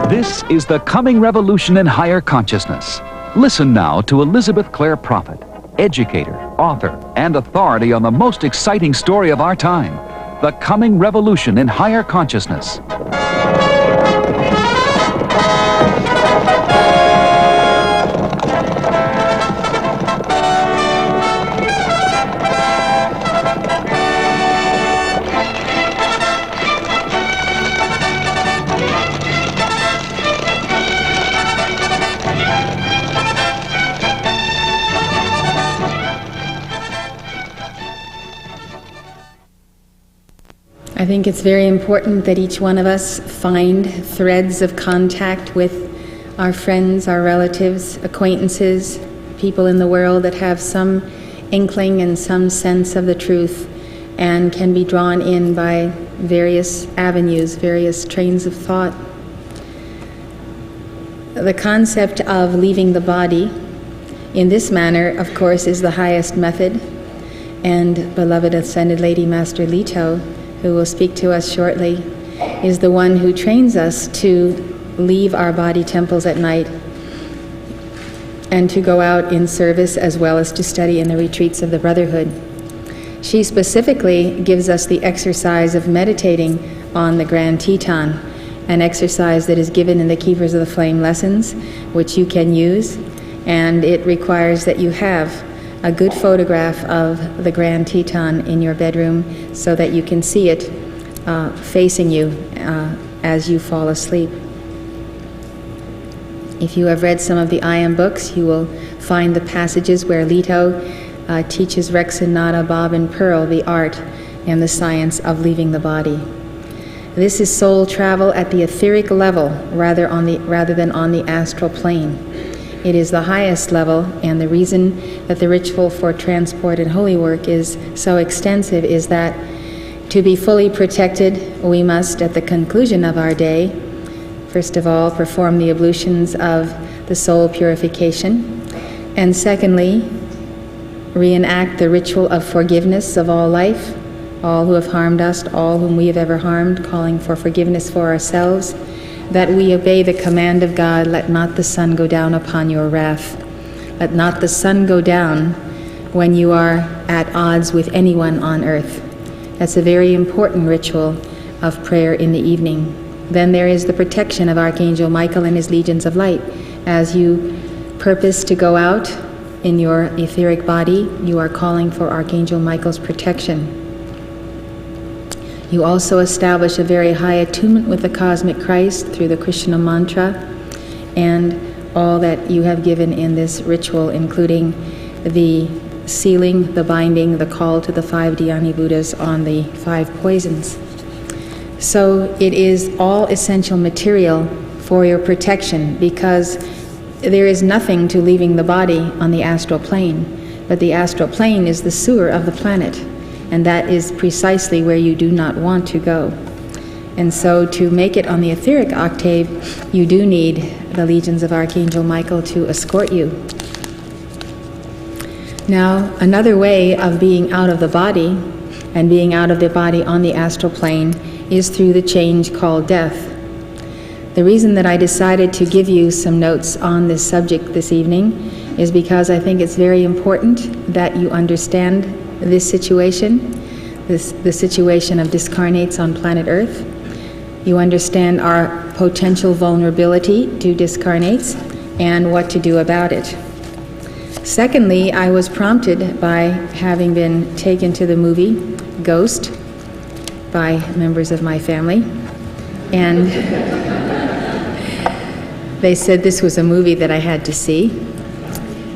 This is the coming revolution in higher consciousness. Listen now to Elizabeth Clare Prophet, educator, author, and authority on the most exciting story of our time, the coming revolution in higher consciousness. I think it's very important that each one of us find threads of contact with our friends, our relatives, acquaintances, people in the world that have some inkling and some sense of the truth and can be drawn in by various avenues, various trains of thought. The concept of leaving the body in this manner, of course, is the highest method, and beloved Ascended Lady Master Leto, who will speak to us shortly, is the one who trains us to leave our body temples at night and to go out in service as well as to study in the retreats of the Brotherhood. She specifically gives us the exercise of meditating on the Grand Teton, an exercise that is given in the Keepers of the Flame lessons, which you can use, and it requires that you have a good photograph of the Grand Teton in your bedroom so that you can see it facing you as you fall asleep. If you have read some of the I Am books, you will find the passages where Leto teaches Rex and Nada, Bob and Pearl the art and the science of leaving the body. This is soul travel at the etheric level rather than on the astral plane. It is the highest level, and the reason that the ritual for transport and holy work is so extensive is that to be fully protected, we must, at the conclusion of our day, first of all, perform the ablutions of the soul purification, and secondly, reenact the ritual of forgiveness of all life, all who have harmed us, all whom we have ever harmed, calling for forgiveness for ourselves, that we obey the command of God, let not the sun go down upon your wrath. Let not the sun go down when you are at odds with anyone on earth. That's a very important ritual of prayer in the evening. Then there is the protection of Archangel Michael and his legions of light. As you purpose to go out in your etheric body, you are calling for Archangel Michael's protection. You also establish a very high attunement with the Cosmic Christ through the Krishna mantra and all that you have given in this ritual, including the sealing, the binding, the call to the 5 Dhyani Buddhas on the 5 poisons. So it is all essential material for your protection, because there is nothing to leaving the body on the astral plane, but the astral plane is the sewer of the planet. And that is precisely where you do not want to go. And so to make it on the etheric octave, you do need the legions of Archangel Michael to escort you. Now, another way of being out of the body, and being out of the body on the astral plane, is through the change called death. The reason that I decided to give you some notes on this subject this evening is because I think it's very important that you understand this situation, the situation of discarnates on planet Earth. You understand our potential vulnerability to discarnates and what to do about it. Secondly, I was prompted by having been taken to the movie Ghost by members of my family, and they said this was a movie that I had to see.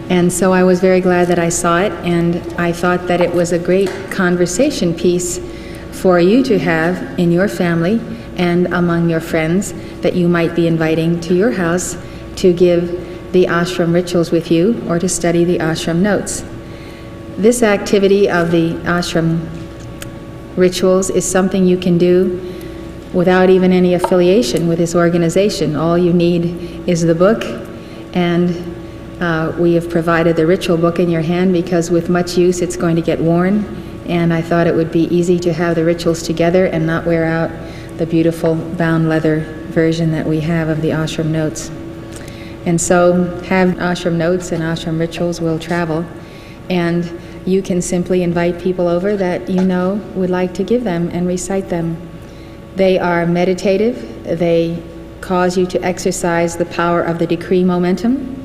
And so I was very glad that I saw it, and I thought that it was a great conversation piece for you to have in your family and among your friends that you might be inviting to your house to give the ashram rituals with you or to study the ashram notes. This activity of the ashram rituals is something you can do without even any affiliation with this organization. All you need is the book, and we have provided the ritual book in your hand because with much use it's going to get worn and I thought it would be easy to have the rituals together and not wear out the beautiful bound leather version that we have of the ashram notes. And so have ashram notes and ashram rituals will travel, and you can simply invite people over that you know would like to give them and recite them. They are meditative. They cause you to exercise the power of the decree momentum,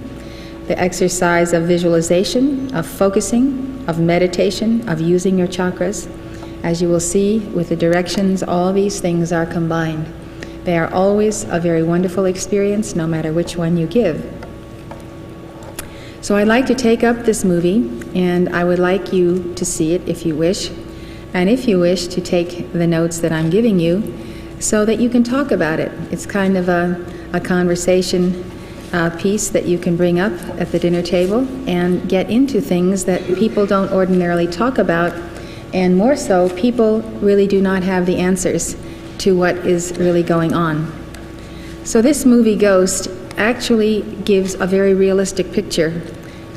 the exercise of visualization, of focusing, of meditation, of using your chakras. As you will see with the directions, all these things are combined. They are always a very wonderful experience, no matter which one you give. So I'd like to take up this movie, and I would like you to see it if you wish, and if you wish to take the notes that I'm giving you so that you can talk about it. It's kind of a conversation piece that you can bring up at the dinner table and get into things that people don't ordinarily talk about, and more so, people really do not have the answers to what is really going on. So this movie, Ghost, actually gives a very realistic picture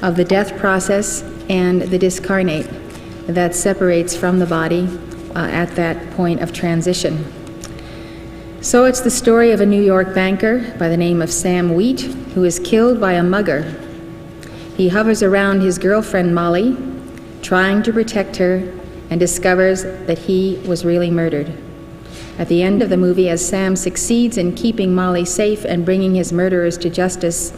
of the death process and the discarnate that separates from the body at that point of transition. So it's the story of a New York banker by the name of Sam Wheat, who is killed by a mugger. He hovers around his girlfriend Molly, trying to protect her, and discovers that he was really murdered. At the end of the movie, as Sam succeeds in keeping Molly safe and bringing his murderers to justice,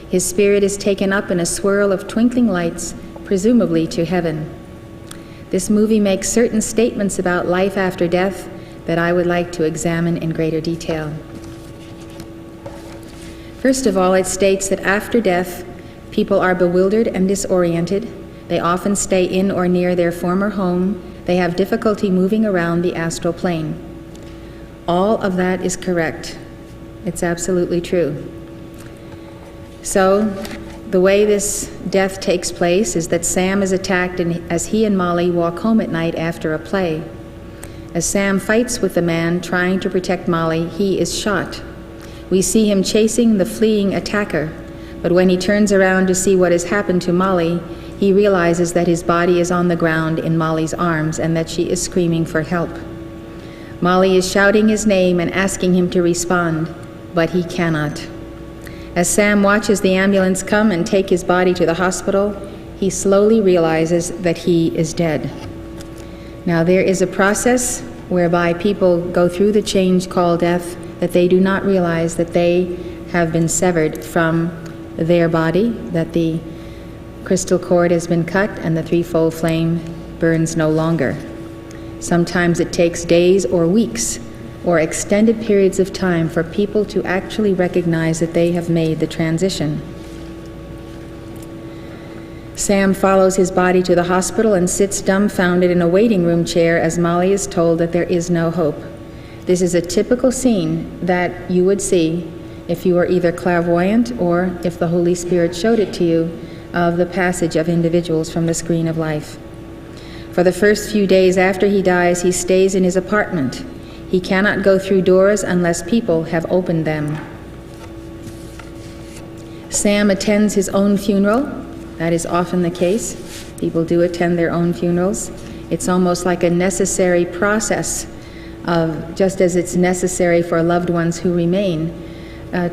his spirit is taken up in a swirl of twinkling lights, presumably to heaven. This movie makes certain statements about life after death that I would like to examine in greater detail. First of all, it states that after death, people are bewildered and disoriented. They often stay in or near their former home. They have difficulty moving around the astral plane. All of that is correct. It's absolutely true. So, the way this death takes place is that Sam is attacked as he and Molly walk home at night after a play. As Sam fights with the man trying to protect Molly, he is shot. We see him chasing the fleeing attacker, but when he turns around to see what has happened to Molly, he realizes that his body is on the ground in Molly's arms and that she is screaming for help. Molly is shouting his name and asking him to respond, but he cannot. As Sam watches the ambulance come and take his body to the hospital, he slowly realizes that he is dead. Now, there is a process whereby people go through the change called death that they do not realize that they have been severed from their body, that the crystal cord has been cut and the threefold flame burns no longer. Sometimes it takes days or weeks or extended periods of time for people to actually recognize that they have made the transition. Sam follows his body to the hospital and sits dumbfounded in a waiting room chair as Molly is told that there is no hope. This is a typical scene that you would see if you were either clairvoyant or if the Holy Spirit showed it to you of the passage of individuals from the screen of life. For the first few days after he dies, he stays in his apartment. He cannot go through doors unless people have opened them. Sam attends his own funeral. That is often the case. People do attend their own funerals. It's almost like a necessary process of, just as it's necessary for loved ones who remain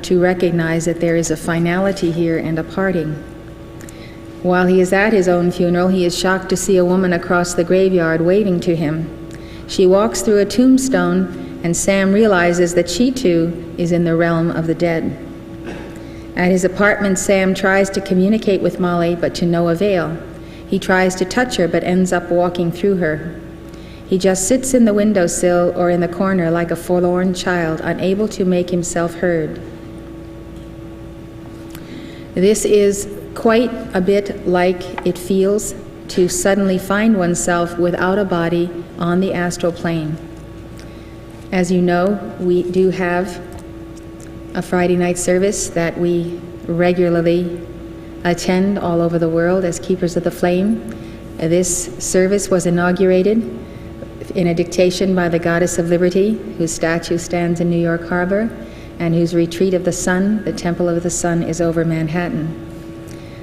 to recognize that there is a finality here and a parting. While he is at his own funeral, he is shocked to see a woman across the graveyard waving to him. She walks through a tombstone, and Sam realizes that she too is in the realm of the dead. At his apartment, Sam tries to communicate with Molly, but to no avail. He tries to touch her, but ends up walking through her. He just sits in the windowsill or in the corner like a forlorn child, unable to make himself heard. This is quite a bit like it feels to suddenly find oneself without a body on the astral plane. As you know, we do have a Friday night service that we regularly attend all over the world as Keepers of the Flame. This service was inaugurated in a dictation by the Goddess of Liberty, whose statue stands in New York Harbor, and whose retreat of the sun, the Temple of the Sun, is over Manhattan.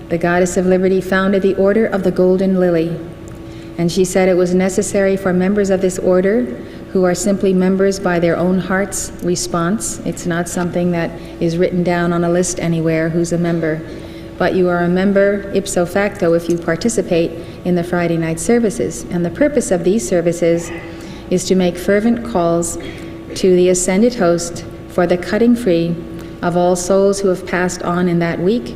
The Goddess of Liberty founded the Order of the Golden Lily, And she said it was necessary for members of this order, who are simply members by their own heart's response. It's not something that is written down on a list anywhere who's a member, but you are a member ipso facto if you participate in the Friday night services. And the purpose of these services is to make fervent calls to the ascended host for the cutting free of all souls who have passed on in that week,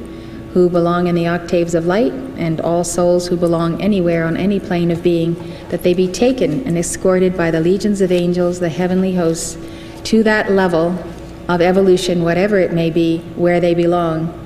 who belong in the octaves of light, and all souls who belong anywhere on any plane of being, that they be taken and escorted by the legions of angels, the heavenly hosts, to that level of evolution, whatever it may be, where they belong,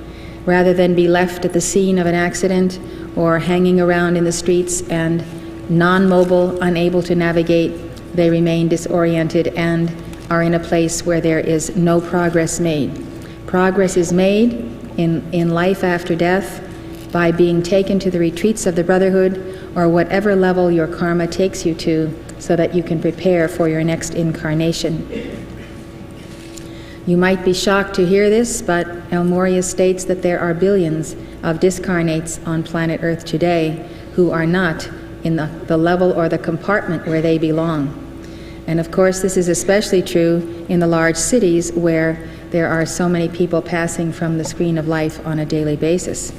rather than be left at the scene of an accident or hanging around in the streets and non-mobile, unable to navigate. They remain disoriented and are in a place where there is no progress made. Progress is made in life after death by being taken to the retreats of the Brotherhood, or whatever level your karma takes you to, so that you can prepare for your next incarnation. You might be shocked to hear this, but El Morya states that there are billions of discarnates on planet Earth today who are not in the level or the compartment where they belong. And of course, this is especially true in the large cities where there are so many people passing from the screen of life on a daily basis.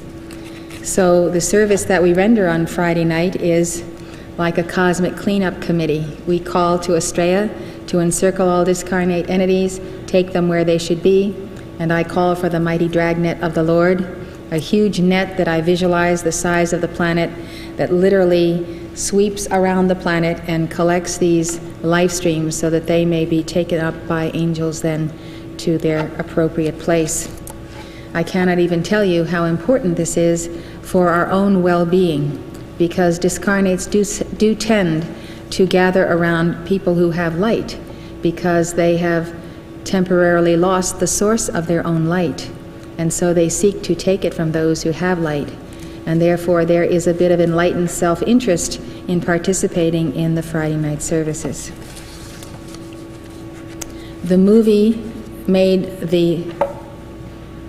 So the service that we render on Friday night is like a cosmic cleanup committee. We call to Astrea to encircle all discarnate entities, take them where they should be, and I call for the mighty dragnet of the Lord, a huge net that I visualize the size of the planet, that literally sweeps around the planet and collects these life streams so that they may be taken up by angels then to their appropriate place. I cannot even tell you how important this is for our own well-being, because discarnates do tend to gather around people who have light, because they have temporarily lost the source of their own light, and so they seek to take it from those who have light. And therefore there is a bit of enlightened self-interest in participating in the Friday night services. The movie made the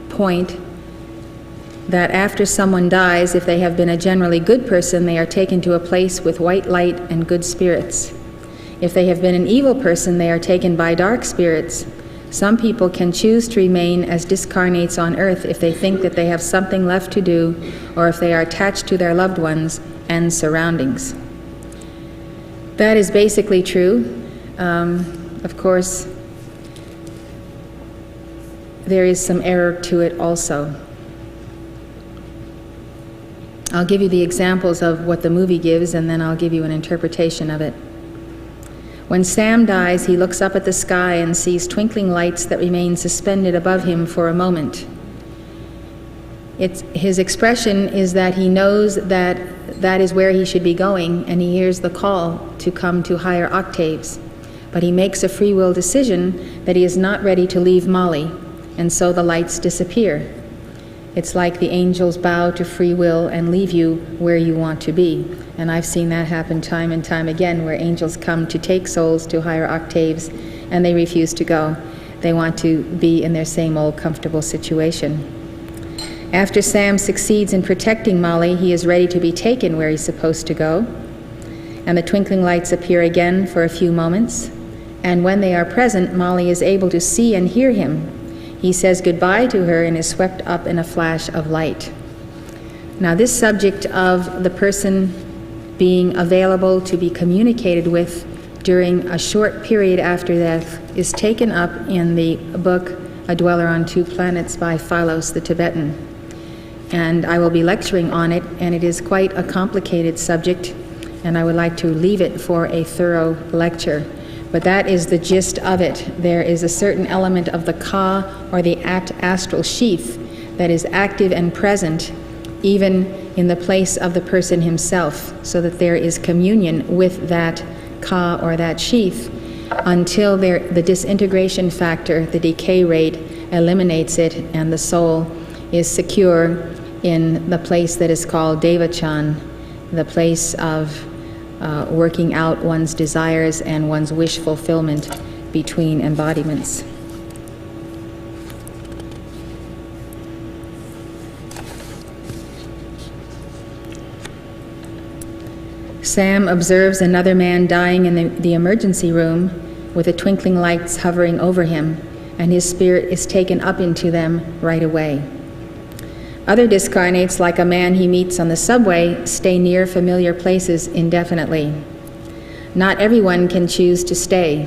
point that after someone dies, if they have been a generally good person, they are taken to a place with white light and good spirits. If they have been an evil person, they are taken by dark spirits. Some people can choose to remain as discarnates on earth if they think that they have something left to do, or if they are attached to their loved ones and surroundings. That is basically true. Of course, there is some error to it also. I'll give you the examples of what the movie gives, and then I'll give you an interpretation of it. When Sam dies, he looks up at the sky and sees twinkling lights that remain suspended above him for a moment. His expression is that he knows that that is where he should be going, and he hears the call to come to higher octaves. But he makes a free will decision that he is not ready to leave Mali, and so the lights disappear. It's like the angels bow to free will and leave you where you want to be. And I've seen that happen time and time again, where angels come to take souls to higher octaves and they refuse to go. They want to be in their same old comfortable situation. After Sam succeeds in protecting Molly, he is ready to be taken where he's supposed to go. And the twinkling lights appear again for a few moments. And when they are present, Molly is able to see and hear him. He says goodbye to her and is swept up in a flash of light. Now, this subject of the person being available to be communicated with during a short period after death is taken up in the book A Dweller on Two Planets by Philos the Tibetan. And I will be lecturing on it, and it is quite a complicated subject, and I would like to leave it for a thorough lecture. But that is the gist of it. There is a certain element of the Ka, or the astral sheath, that is active and present even in the place of the person himself, so that there is communion with that Ka or that sheath until the disintegration factor, the decay rate, eliminates it, and the soul is secure in the place that is called Devachan, the place of working out one's desires and one's wish fulfillment between embodiments. Sam observes another man dying in the emergency room with the twinkling lights hovering over him, and his spirit is taken up into them right away. Other discarnates, like a man he meets on the subway, stay near familiar places indefinitely. Not everyone can choose to stay.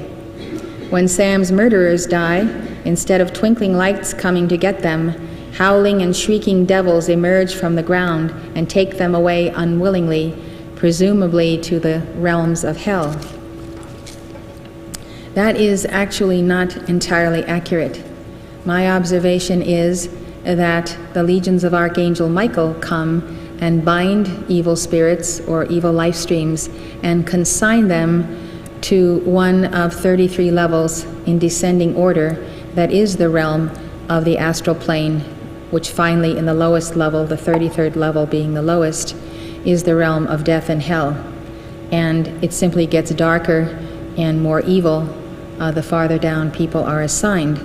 When Sam's murderers die, instead of twinkling lights coming to get them, howling and shrieking devils emerge from the ground and take them away unwillingly, presumably to the realms of hell. That is actually not entirely accurate. My observation is that the legions of Archangel Michael come and bind evil spirits or evil life streams and consign them to one of 33 levels in descending order that is the realm of the astral plane, which finally in the lowest level, the 33rd level being the lowest, is the realm of death and hell. And it simply gets darker and more evil the farther down people are assigned.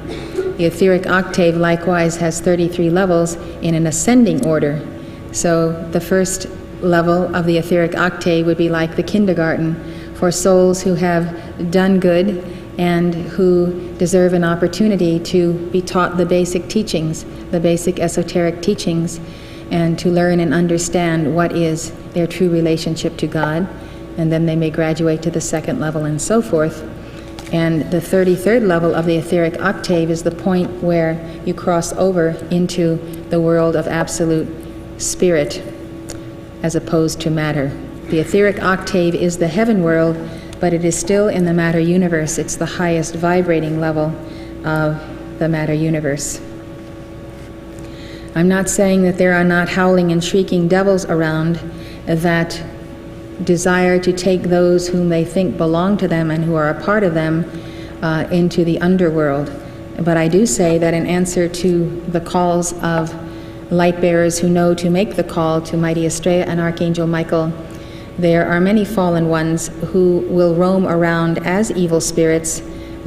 The etheric octave likewise has 33 levels in an ascending order. So the first level of the etheric octave would be like the kindergarten for souls who have done good and who deserve an opportunity to be taught the basic teachings, the basic esoteric teachings, and to learn and understand what is their true relationship to God. And then they may graduate to the second level and so forth. And the 33rd level of the etheric octave is the point where you cross over into the world of absolute spirit as opposed to matter. The etheric octave is the heaven world, but it is still in the matter universe. It's the highest vibrating level of the matter universe. I'm not saying that there are not howling and shrieking devils around that desire to take those whom they think belong to them and who are a part of them into the underworld. But I do say that in answer to the calls of light bearers who know to make the call to Mighty Estrella and Archangel Michael, there are many fallen ones who will roam around as evil spirits,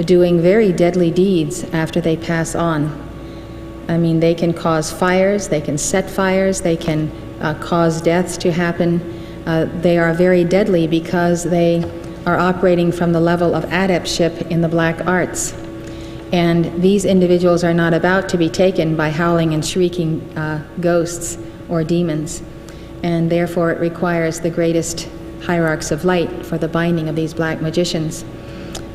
doing very deadly deeds after they pass on. I mean, they can cause fires, they can set fires, they can cause deaths to happen. They are very deadly because they are operating from the level of adeptship in the black arts. And these individuals are not about to be taken by howling and shrieking ghosts or demons. And therefore it requires the greatest hierarchs of light for the binding of these black magicians.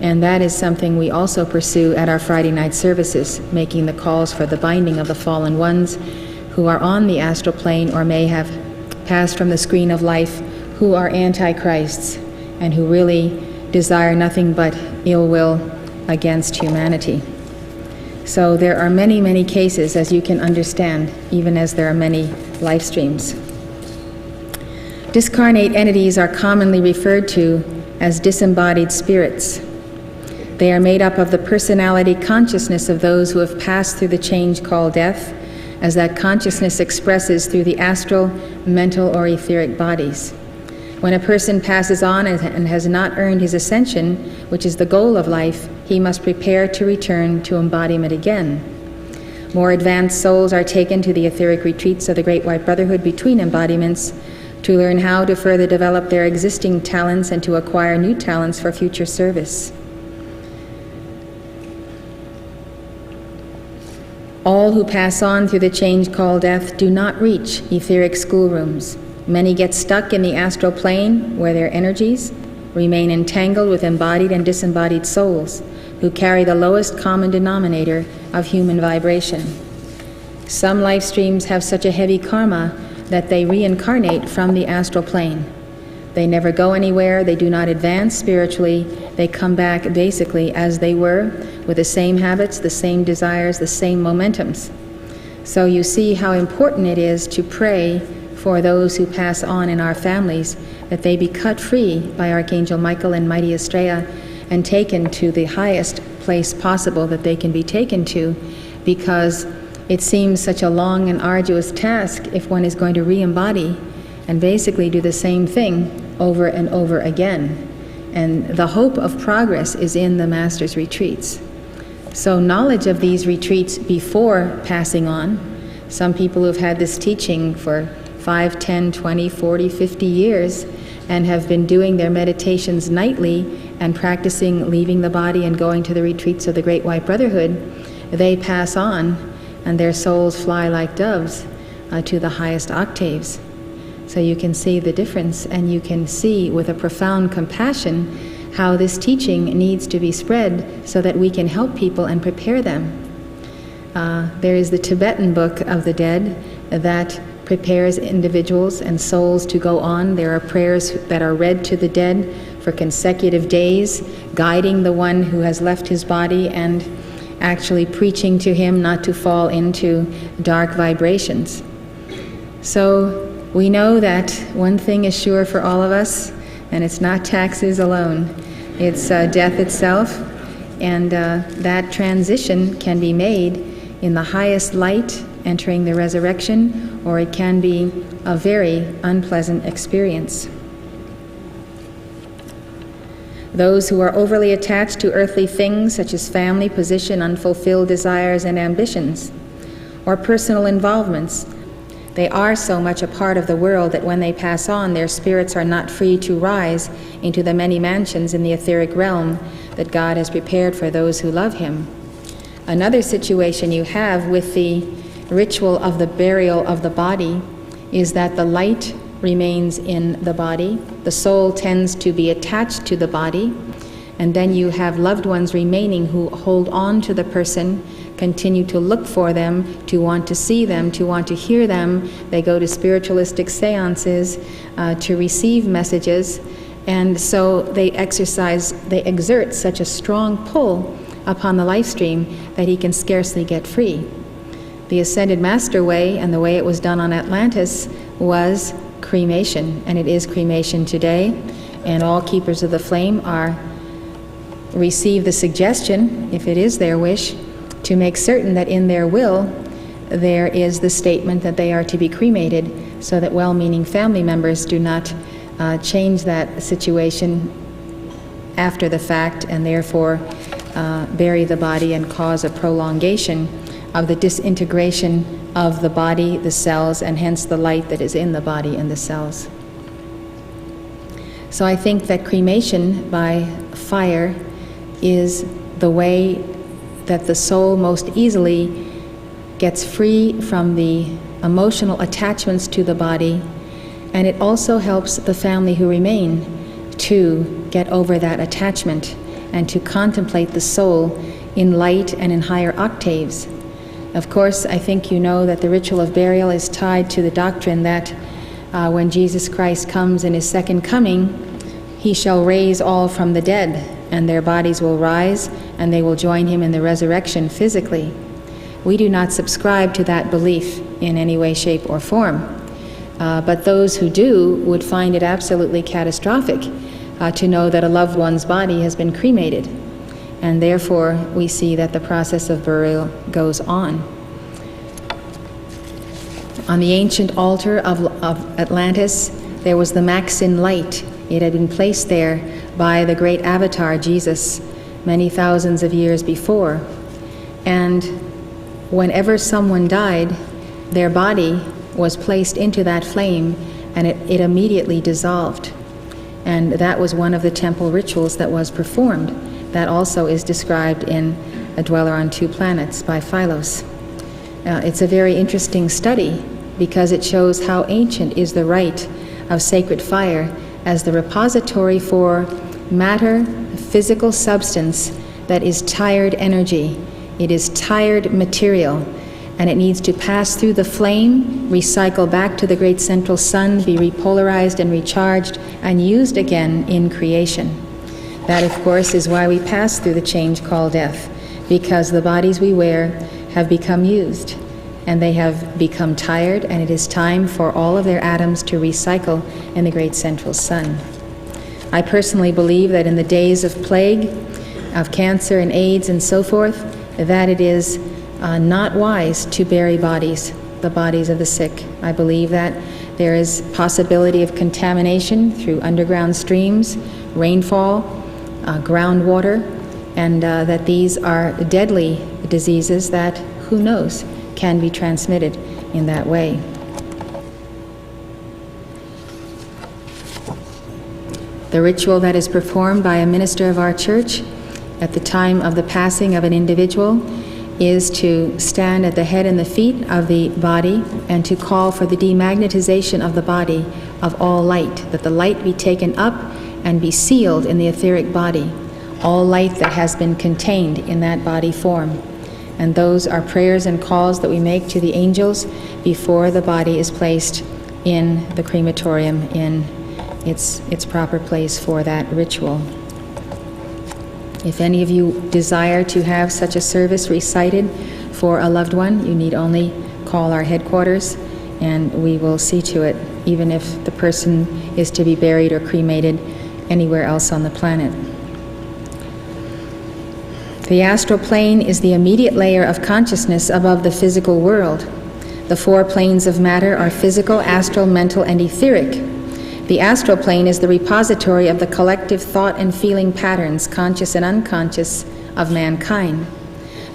And that is something we also pursue at our Friday night services, making the calls for the binding of the fallen ones who are on the astral plane or may have passed from the screen of life, who are antichrists and who really desire nothing but ill will against humanity. So there are many, many cases, as you can understand, even as there are many life streams. Discarnate entities are commonly referred to as disembodied spirits. They are made up of the personality consciousness of those who have passed through the change called death, as that consciousness expresses through the astral, mental, or etheric bodies. When a person passes on and has not earned his ascension, which is the goal of life, he must prepare to return to embodiment again. More advanced souls are taken to the etheric retreats of the Great White Brotherhood between embodiments to learn how to further develop their existing talents and to acquire new talents for future service. All who pass on through the change called death do not reach etheric schoolrooms. Many get stuck in the astral plane where their energies remain entangled with embodied and disembodied souls who carry the lowest common denominator of human vibration. Some life streams have such a heavy karma that they reincarnate from the astral plane. They never go anywhere, they do not advance spiritually, they come back basically as they were, with the same habits, the same desires, the same momentums. So you see how important it is to pray for those who pass on in our families, that they be cut free by Archangel Michael and Mighty Estrella and taken to the highest place possible that they can be taken to, because it seems such a long and arduous task if one is going to re-embody and basically do the same thing over and over again. And the hope of progress is in the Master's retreats. So knowledge of these retreats before passing on, some people who've had this teaching for 5, 10, 20, 40, 50 years and have been doing their meditations nightly and practicing leaving the body and going to the retreats of the Great White Brotherhood, they pass on and their souls fly like doves to the highest octaves. So you can see the difference, and you can see with a profound compassion how this teaching needs to be spread so that we can help people and prepare them. There is the Tibetan Book of the Dead that prepares individuals and souls to go on. There are prayers that are read to the dead for consecutive days, guiding the one who has left his body and actually preaching to him not to fall into dark vibrations. So we know that one thing is sure for all of us, and it's not taxes alone. It's death itself, and that transition can be made in the highest light, entering the resurrection, or it can be a very unpleasant experience. Those who are overly attached to earthly things, such as family, position, unfulfilled desires and ambitions, or personal involvements, they are so much a part of the world that when they pass on, their spirits are not free to rise into the many mansions in the etheric realm that God has prepared for those who love Him. Another situation you have with the ritual of the burial of the body is that the light remains in the body, the soul tends to be attached to the body, and then you have loved ones remaining who hold on to the person, continue to look for them, to want to see them, to want to hear them. They go to spiritualistic seances to receive messages, and so they exert such a strong pull upon the life stream that he can scarcely get free. The Ascended Master way, and the way it was done on Atlantis, was cremation, and it is cremation today, and all keepers of the flame receive the suggestion, if it is their wish, to make certain that in their will there is the statement that they are to be cremated, so that well-meaning family members do not change that situation after the fact and therefore bury the body and cause a prolongation of the disintegration of the body, the cells, and hence the light that is in the body and the cells. So I think that cremation by fire is the way that the soul most easily gets free from the emotional attachments to the body, and it also helps the family who remain to get over that attachment and to contemplate the soul in light and in higher octaves. Of course, I think you know that the ritual of burial is tied to the doctrine that when Jesus Christ comes in His second coming, He shall raise all from the dead, and their bodies will rise, and they will join Him in the resurrection physically. We do not subscribe to that belief in any way, shape, or form. But those who do would find it absolutely catastrophic to know that a loved one's body has been cremated. And therefore, we see that the process of burial goes on. On the ancient altar of Atlantis, there was the Maxine light. It had been placed there by the great avatar, Jesus, many thousands of years before. And whenever someone died, their body was placed into that flame, and it immediately dissolved. And that was one of the temple rituals that was performed. That also is described in A Dweller on Two Planets by Philos. It's a very interesting study because it shows how ancient is the rite of sacred fire as the repository for matter, physical substance that is tired energy. It is tired material, and it needs to pass through the flame, recycle back to the great central sun, be repolarized and recharged, and used again in creation. That, of course, is why we pass through the change called death, because the bodies we wear have become used, and they have become tired, and it is time for all of their atoms to recycle in the great central sun. I personally believe that in the days of plague, of cancer and AIDS and so forth, that it is not wise to bury the bodies of the sick. I believe that there is possibility of contamination through underground streams, rainfall, groundwater, and that these are deadly diseases that, who knows, can be transmitted in that way. The ritual that is performed by a minister of our church at the time of the passing of an individual is to stand at the head and the feet of the body and to call for the demagnetization of the body of all light, that the light be taken up and be sealed in the etheric body, all light that has been contained in that body form. And those are prayers and calls that we make to the angels before the body is placed in the crematorium in its proper place for that ritual. If any of you desire to have such a service recited for a loved one, you need only call our headquarters and we will see to it, even if the person is to be buried or cremated anywhere else on the planet. The astral plane is the immediate layer of consciousness above the physical world. The 4 planes of matter are physical, astral, mental, and etheric. The astral plane is the repository of the collective thought and feeling patterns, conscious and unconscious, of mankind.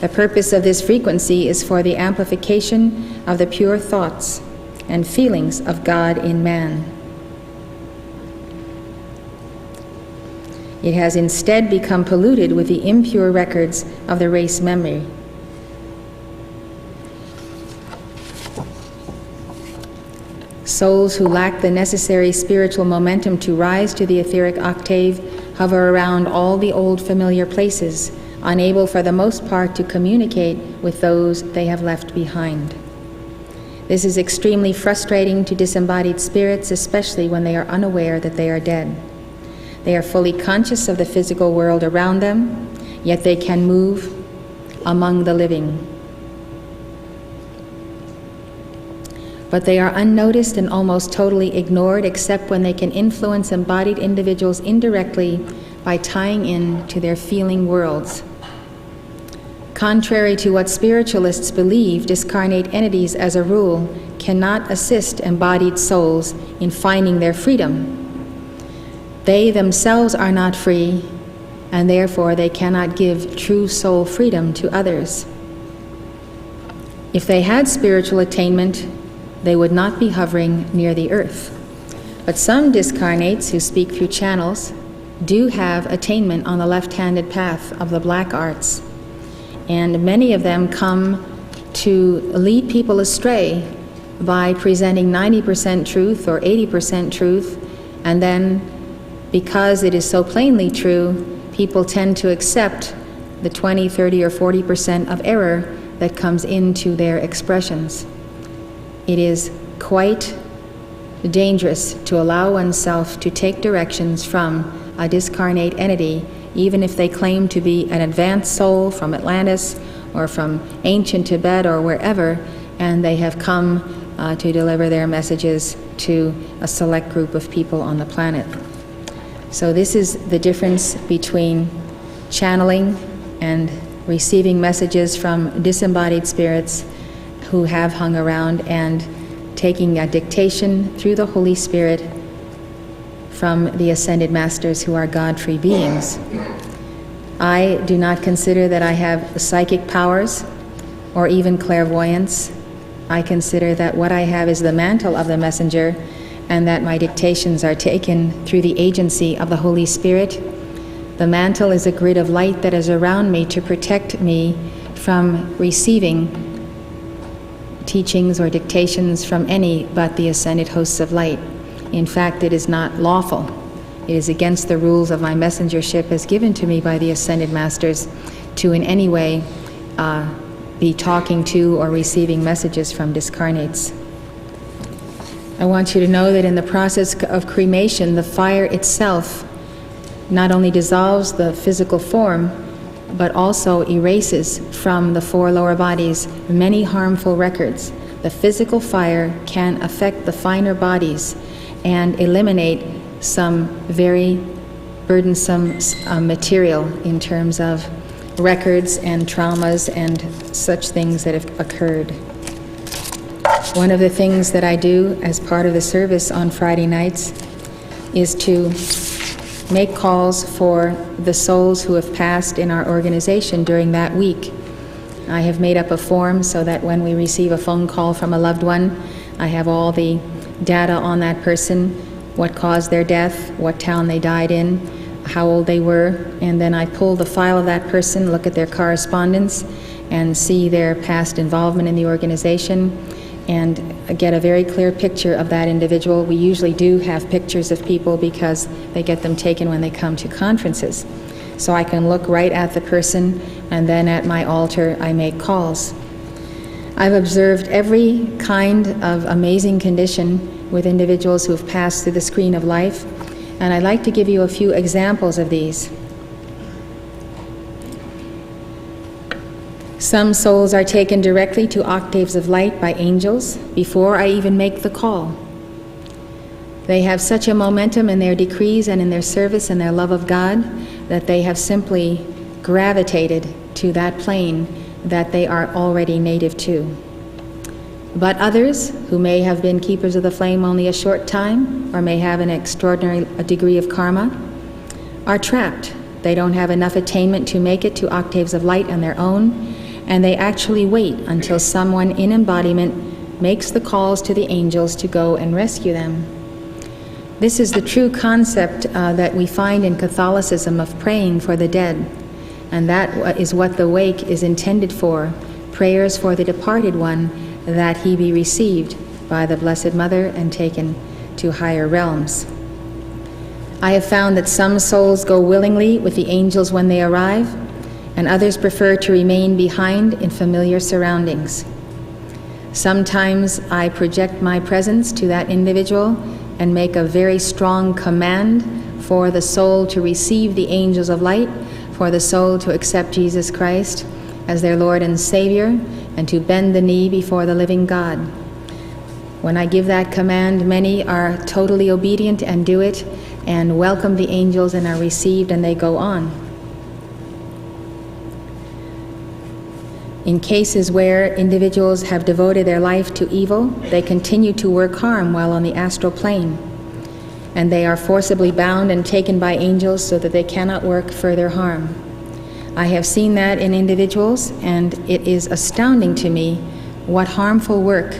The purpose of this frequency is for the amplification of the pure thoughts and feelings of God in man. It has instead become polluted with the impure records of the race memory. Souls who lack the necessary spiritual momentum to rise to the etheric octave hover around all the old familiar places, unable for the most part to communicate with those they have left behind. This is extremely frustrating to disembodied spirits, especially when they are unaware that they are dead. They are fully conscious of the physical world around them, yet they can move among the living. But they are unnoticed and almost totally ignored, except when they can influence embodied individuals indirectly by tying in to their feeling worlds. Contrary to what spiritualists believe, discarnate entities, as a rule, cannot assist embodied souls in finding their freedom. They themselves are not free, and therefore they cannot give true soul freedom to others. If they had spiritual attainment, they would not be hovering near the earth. But some discarnates who speak through channels do have attainment on the left-handed path of the black arts, and many of them come to lead people astray by presenting 90% truth or 80% truth, and then because it is so plainly true, people tend to accept the 20, 30, or 40% of error that comes into their expressions. It is quite dangerous to allow oneself to take directions from a discarnate entity, even if they claim to be an advanced soul from Atlantis or from ancient Tibet or wherever, and they have come to deliver their messages to a select group of people on the planet. So this is the difference between channeling and receiving messages from disembodied spirits who have hung around, and taking a dictation through the Holy Spirit from the ascended masters who are God-free beings. I do not consider that I have psychic powers or even clairvoyance. I consider that what I have is the mantle of the messenger, and that my dictations are taken through the agency of the Holy Spirit. The mantle is a grid of light that is around me to protect me from receiving teachings or dictations from any but the ascended hosts of light. In fact, it is not lawful. It is against the rules of my messengership as given to me by the ascended masters to in any way be talking to or receiving messages from discarnates. I want you to know that in the process of cremation, the fire itself not only dissolves the physical form, but also erases from the 4 lower bodies many harmful records. The physical fire can affect the finer bodies and eliminate some very burdensome material in terms of records and traumas and such things that have occurred. One of the things that I do as part of the service on Friday nights is to make calls for the souls who have passed in our organization during that week. I have made up a form so that when we receive a phone call from a loved one, I have all the data on that person, what caused their death, what town they died in, how old they were, and then I pull the file of that person, look at their correspondence, and see their past involvement in the organization, and get a very clear picture of that individual. We usually do have pictures of people because they get them taken when they come to conferences. So I can look right at the person, and then at my altar I make calls. I've observed every kind of amazing condition with individuals who have passed through the screen of life, and I'd like to give you a few examples of these. Some souls are taken directly to octaves of light by angels before I even make the call. They have such a momentum in their decrees and in their service and their love of God that they have simply gravitated to that plane that they are already native to. But others, who may have been keepers of the flame only a short time, or may have an extraordinary degree of karma, are trapped. They don't have enough attainment to make it to octaves of light on their own, and they actually wait until someone in embodiment makes the calls to the angels to go and rescue them. This is the true concept that we find in Catholicism of praying for the dead, and that is what the wake is intended for, prayers for the departed one, that he be received by the Blessed Mother and taken to higher realms. I have found that some souls go willingly with the angels when they arrive, and others prefer to remain behind in familiar surroundings. Sometimes I project my presence to that individual and make a very strong command for the soul to receive the angels of light, for the soul to accept Jesus Christ as their Lord and Savior, and to bend the knee before the living God. When I give that command, many are totally obedient and do it, and welcome the angels and are received, and they go on. In cases where individuals have devoted their life to evil, they continue to work harm while on the astral plane, and they are forcibly bound and taken by angels so that they cannot work further harm. I have seen that in individuals, and it is astounding to me what harmful work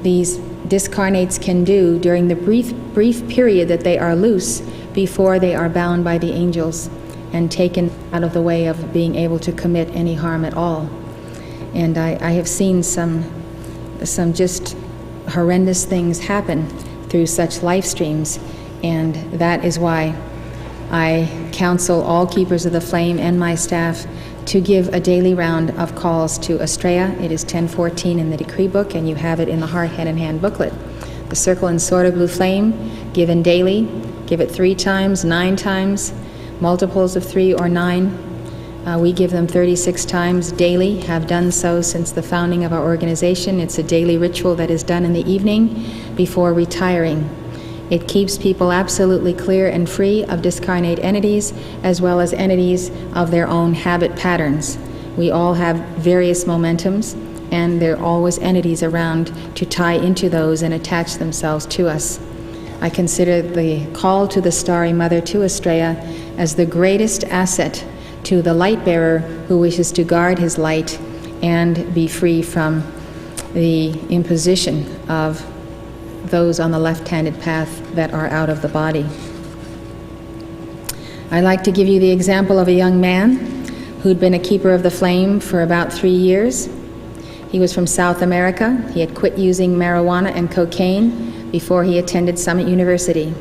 these discarnates can do during the brief period that they are loose before they are bound by the angels and taken out of the way of being able to commit any harm at all. And I have seen some just horrendous things happen through such life streams, and that is why I counsel all keepers of the flame and my staff to give a daily round of calls to Estrella. It is 1014 in the decree book, and you have it in the Heart, Head, and Hand booklet. The circle and sword of blue flame, given daily. Give it 3 times, 9 times, multiples of 3 or 9. We give them 36 times daily, have done so since the founding of our organization. It's a daily ritual that is done in the evening before retiring. It keeps people absolutely clear and free of discarnate entities, as well as entities of their own habit patterns. We all have various momentums, and there are always entities around to tie into those and attach themselves to us. I consider the call to the Starry Mother to Estrella as the greatest asset to the light bearer who wishes to guard his light and be free from the imposition of those on the left-handed path that are out of the body. I'd like to give you the example of a young man who'd been a keeper of the flame for about 3 years. He was from South America. He had quit using marijuana and cocaine before he attended Summit University.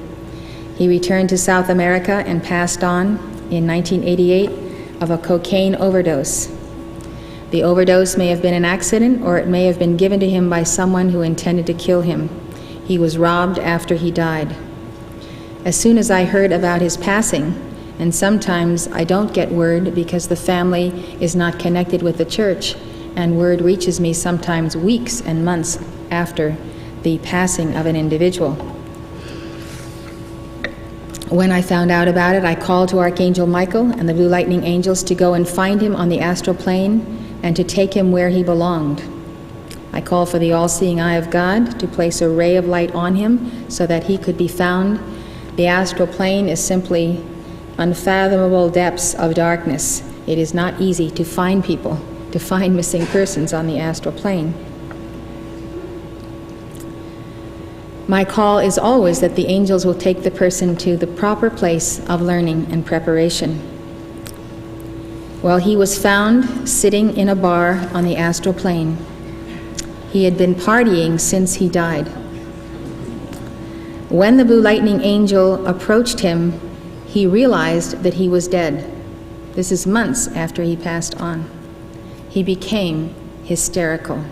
He returned to South America and passed on in 1988 of a cocaine overdose. The overdose may have been an accident, or it may have been given to him by someone who intended to kill him. He was robbed after he died. As soon as I heard about his passing, and sometimes I don't get word because the family is not connected with the church, and word reaches me sometimes weeks and months after the passing of an individual. When I found out about it, I called to Archangel Michael and the Blue Lightning Angels to go and find him on the astral plane and to take him where he belonged. I called for the all-seeing eye of God to place a ray of light on him so that he could be found. The astral plane is simply unfathomable depths of darkness. It is not easy to find people, to find missing persons on the astral plane. My call is always that the angels will take the person to the proper place of learning and preparation. Well, he was found sitting in a bar on the astral plane. He had been partying since he died. When the blue lightning angel approached him, he realized that he was dead. This is months after he passed on. He became hysterical.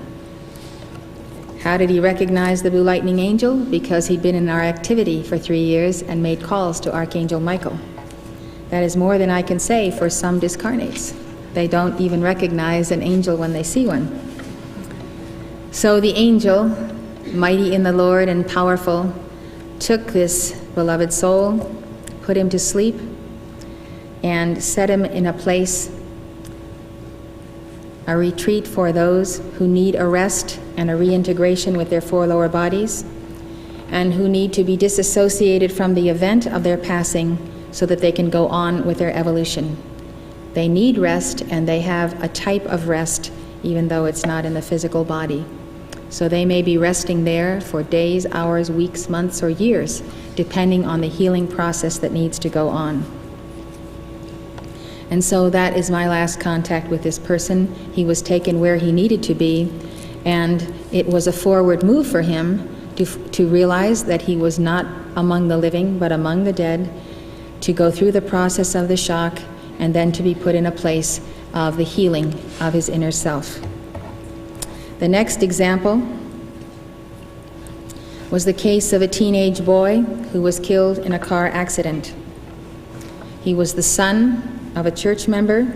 How did he recognize the blue lightning angel? Because he'd been in our activity for 3 years and made calls to Archangel Michael. That is more than I can say for some discarnates. They don't even recognize an angel when they see one. So the angel, mighty in the Lord and powerful, took this beloved soul, put him to sleep, and set him in a place, a retreat for those who need a rest and a reintegration with their 4 lower bodies, and who need to be disassociated from the event of their passing so that they can go on with their evolution. They need rest, and they have a type of rest, even though it's not in the physical body. So they may be resting there for days, hours, weeks, months, or years, depending on the healing process that needs to go on. And so that is my last contact with this person. He was taken where he needed to be, and it was a forward move for him to realize that he was not among the living, but among the dead, to go through the process of the shock, and then to be put in a place of the healing of his inner self. The next example was the case of a teenage boy who was killed in a car accident. He was the son of a church member,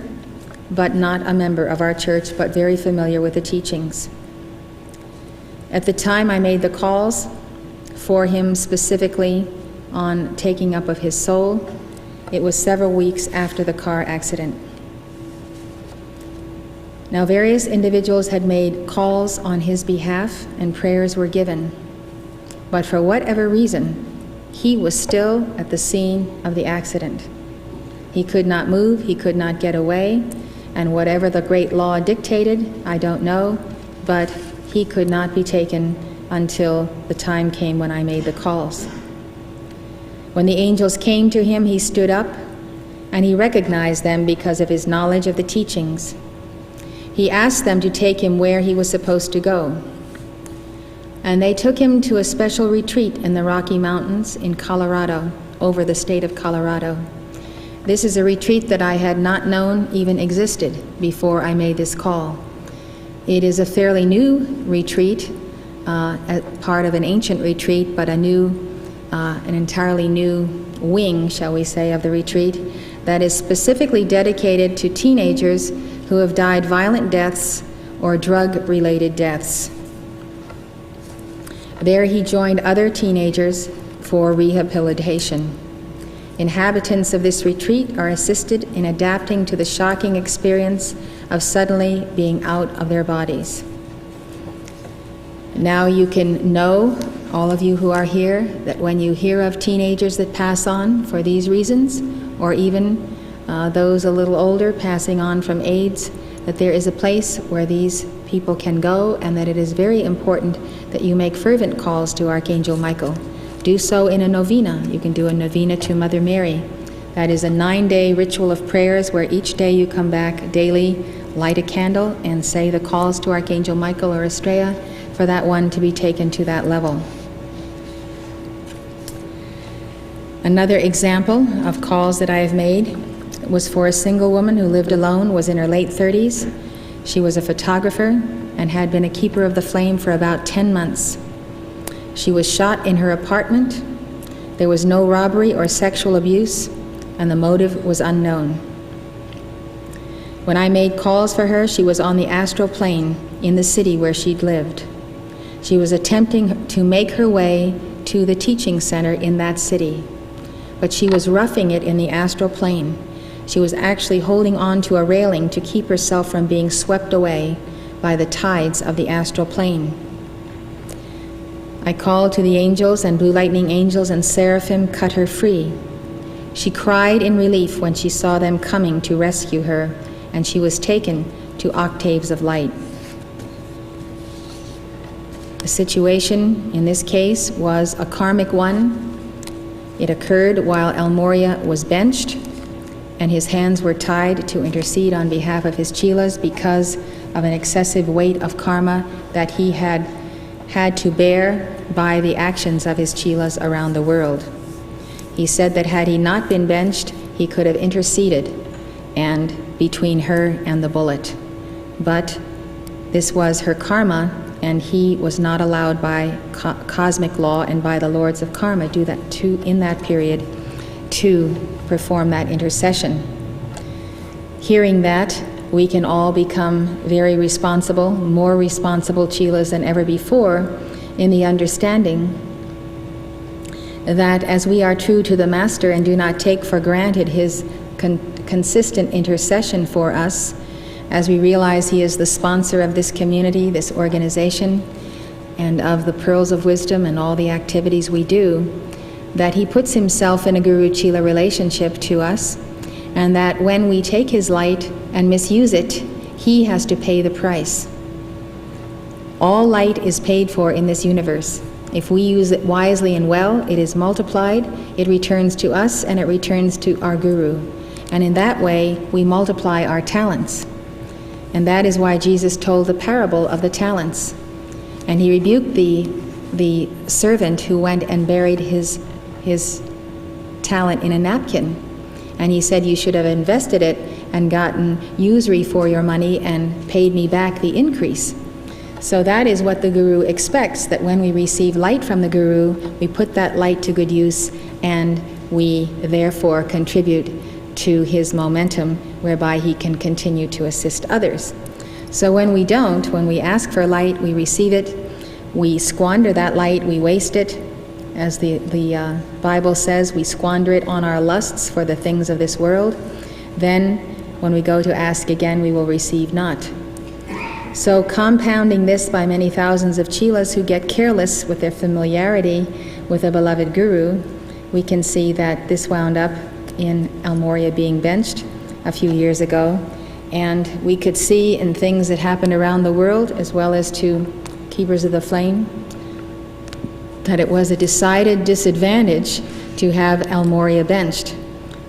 but not a member of our church, but very familiar with the teachings. At the time I made the calls for him specifically on taking up of his soul, it was several weeks after the car accident. Now, various individuals had made calls on his behalf and prayers were given, but for whatever reason, he was still at the scene of the accident. He could not move, he could not get away, and whatever the great law dictated, I don't know, but he could not be taken until the time came when I made the calls. When the angels came to him, he stood up, and he recognized them because of his knowledge of the teachings. He asked them to take him where he was supposed to go. And they took him to a special retreat in the Rocky Mountains in Colorado, over the state of Colorado. This is a retreat that I had not known even existed before I made this call. It is a fairly new retreat, part of an ancient retreat, but an entirely new wing, shall we say, of the retreat that is specifically dedicated to teenagers who have died violent deaths or drug-related deaths. There he joined other teenagers for rehabilitation. Inhabitants of this retreat are assisted in adapting to the shocking experience of suddenly being out of their bodies. Now you can know, all of you who are here, that when you hear of teenagers that pass on for these reasons, or even those a little older passing on from AIDS, that there is a place where these people can go, and that it is very important that you make fervent calls to Archangel Michael. Do so in a novena. You can do a novena to Mother Mary. That is a 9-day ritual of prayers where each day you come back daily, light a candle, and say the calls to Archangel Michael or Estrella for that one to be taken to that level. Another example of calls that I have made was for a single woman who lived alone, was in her late 30s. She was a photographer and had been a keeper of the flame for about 10 months. She was shot in her apartment. There was no robbery or sexual abuse, and the motive was unknown. When I made calls for her, she was on the astral plane in the city where she'd lived. She was attempting to make her way to the teaching center in that city, but she was roughing it in the astral plane. She was actually holding on to a railing to keep herself from being swept away by the tides of the astral plane. I called to the angels, and blue lightning angels and seraphim cut her free. She cried in relief when she saw them coming to rescue her, and she was taken to octaves of light. The situation in this case was a karmic one. It occurred while El Morya was benched, and his hands were tied to intercede on behalf of his chelas because of an excessive weight of karma that he had to bear by the actions of his chelas around the world. He said that had he not been benched, he could have interceded and between her and the bullet. But this was her karma, and he was not allowed by cosmic law and by the lords of karma in that period to perform that intercession. Hearing that, we can all become very responsible, more responsible chelas than ever before, in the understanding that as we are true to the Master and do not take for granted his consistent intercession for us, as we realize he is the sponsor of this community, this organization, and of the Pearls of Wisdom and all the activities we do, that he puts himself in a Guru-Chela relationship to us, and that when we take his light and misuse it, he has to pay the price. All light is paid for in this universe. If we use it wisely and well, it is multiplied, it returns to us, and it returns to our Guru. And in that way, we multiply our talents. And that is why Jesus told the parable of the talents. And he rebuked the servant who went and buried his talent in a napkin. And he said, you should have invested it and gotten usury for your money and paid me back the increase. So that is what the Guru expects, that when we receive light from the Guru, we put that light to good use, and we therefore contribute to his momentum, whereby he can continue to assist others. So when we don't, when we ask for light, we receive it, we squander that light, we waste it. As the Bible says, we squander it on our lusts for the things of this world. Then, when we go to ask again, we will receive not. So compounding this by many thousands of chelas who get careless with their familiarity with a beloved Guru, we can see that this wound up in El Morya being benched a few years ago. And we could see in things that happened around the world, as well as to Keepers of the Flame, that it was a decided disadvantage to have El Morya benched.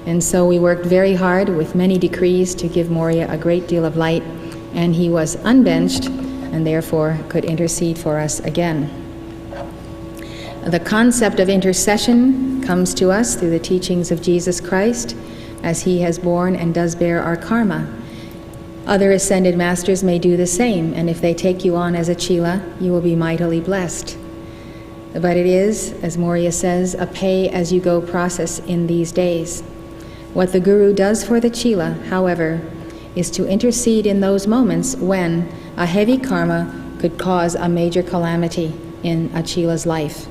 And so we worked very hard with many decrees to give Morya a great deal of light, and he was unbenched and therefore could intercede for us again. The concept of intercession comes to us through the teachings of Jesus Christ, as he has borne and does bear our karma. Other ascended masters may do the same, and if they take you on as a chela, you will be mightily blessed. But it is, as Morya says, a pay-as-you-go process in these days. What the Guru does for the chela, however, is to intercede in those moments when a heavy karma could cause a major calamity in a chela's life.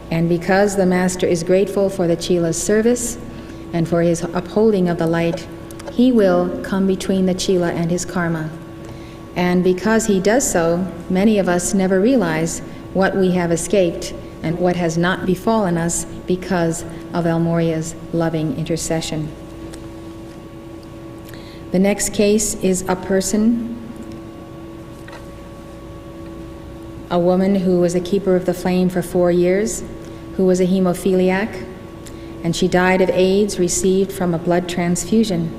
And because the Master is grateful for the chela's service and for his upholding of the light, he will come between the chela and his karma. And because he does so, many of us never realize what we have escaped and what has not befallen us because of El Morya's loving intercession. The next case is a person, a woman who was a keeper of the flame for 4 years, who was a hemophiliac, and she died of AIDS received from a blood transfusion.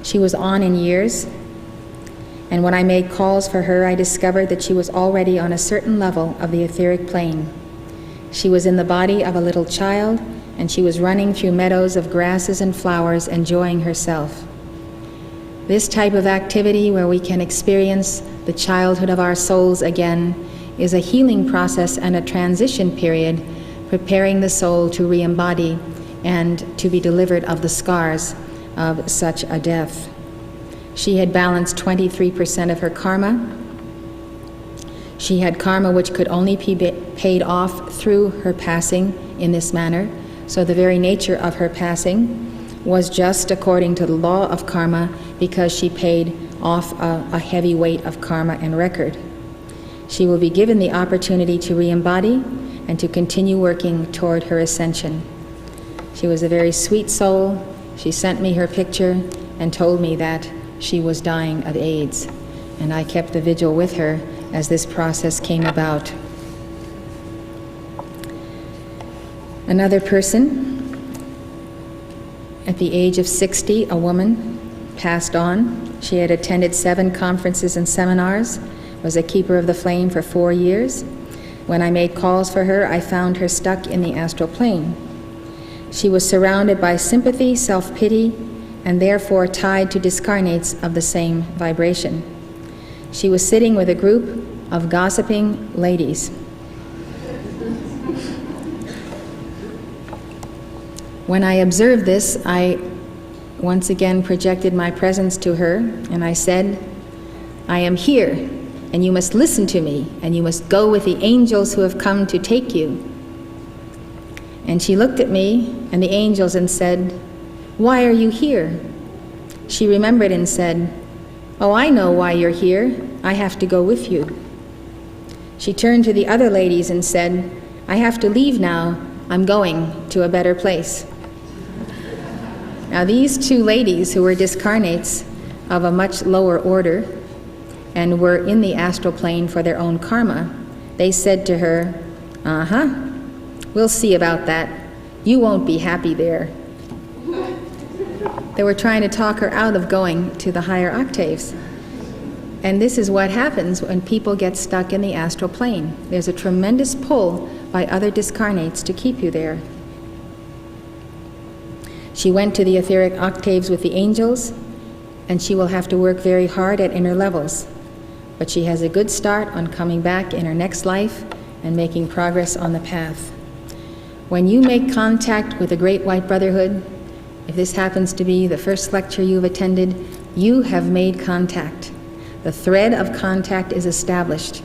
She was on in years, and when I made calls for her, I discovered that she was already on a certain level of the etheric plane. She was in the body of a little child, and she was running through meadows of grasses and flowers, enjoying herself. This type of activity, where we can experience the childhood of our souls again, is a healing process and a transition period, preparing the soul to re-embody and to be delivered of the scars of such a death. She had balanced 23% of her karma. She had karma which could only be paid off through her passing in this manner, so the very nature of her passing was just according to the law of karma, because she paid off a heavy weight of karma and record. She will be given the opportunity to re-embody and to continue working toward her ascension. She was a very sweet soul. She sent me her picture and told me that she was dying of AIDS. And I kept the vigil with her as this process came about. Another person, at the age of 60, a woman, passed on. She had attended 7 conferences and seminars, was a keeper of the flame for 4 years. When I made calls for her, I found her stuck in the astral plane. She was surrounded by sympathy, self-pity, and therefore tied to discarnates of the same vibration. She was sitting with a group of gossiping ladies. When I observed this, I once again projected my presence to her, and I said, "I am here, and you must listen to me, and you must go with the angels who have come to take you." And she looked at me and the angels and said, "Why are you here?" She remembered and said, "Oh, I know why you're here. I have to go with you." She turned to the other ladies and said, "I have to leave now. I'm going to a better place." Now, these 2 ladies who were discarnates of a much lower order and were in the astral plane for their own karma, they said to her, "We'll see about that. You won't be happy there." They were trying to talk her out of going to the higher octaves. And this is what happens when people get stuck in the astral plane. There's a tremendous pull by other discarnates to keep you there. She went to the etheric octaves with the angels, and she will have to work very hard at inner levels. But she has a good start on coming back in her next life and making progress on the path. When you make contact with the Great White Brotherhood, if this happens to be the first lecture you've attended, you have made contact. The thread of contact is established.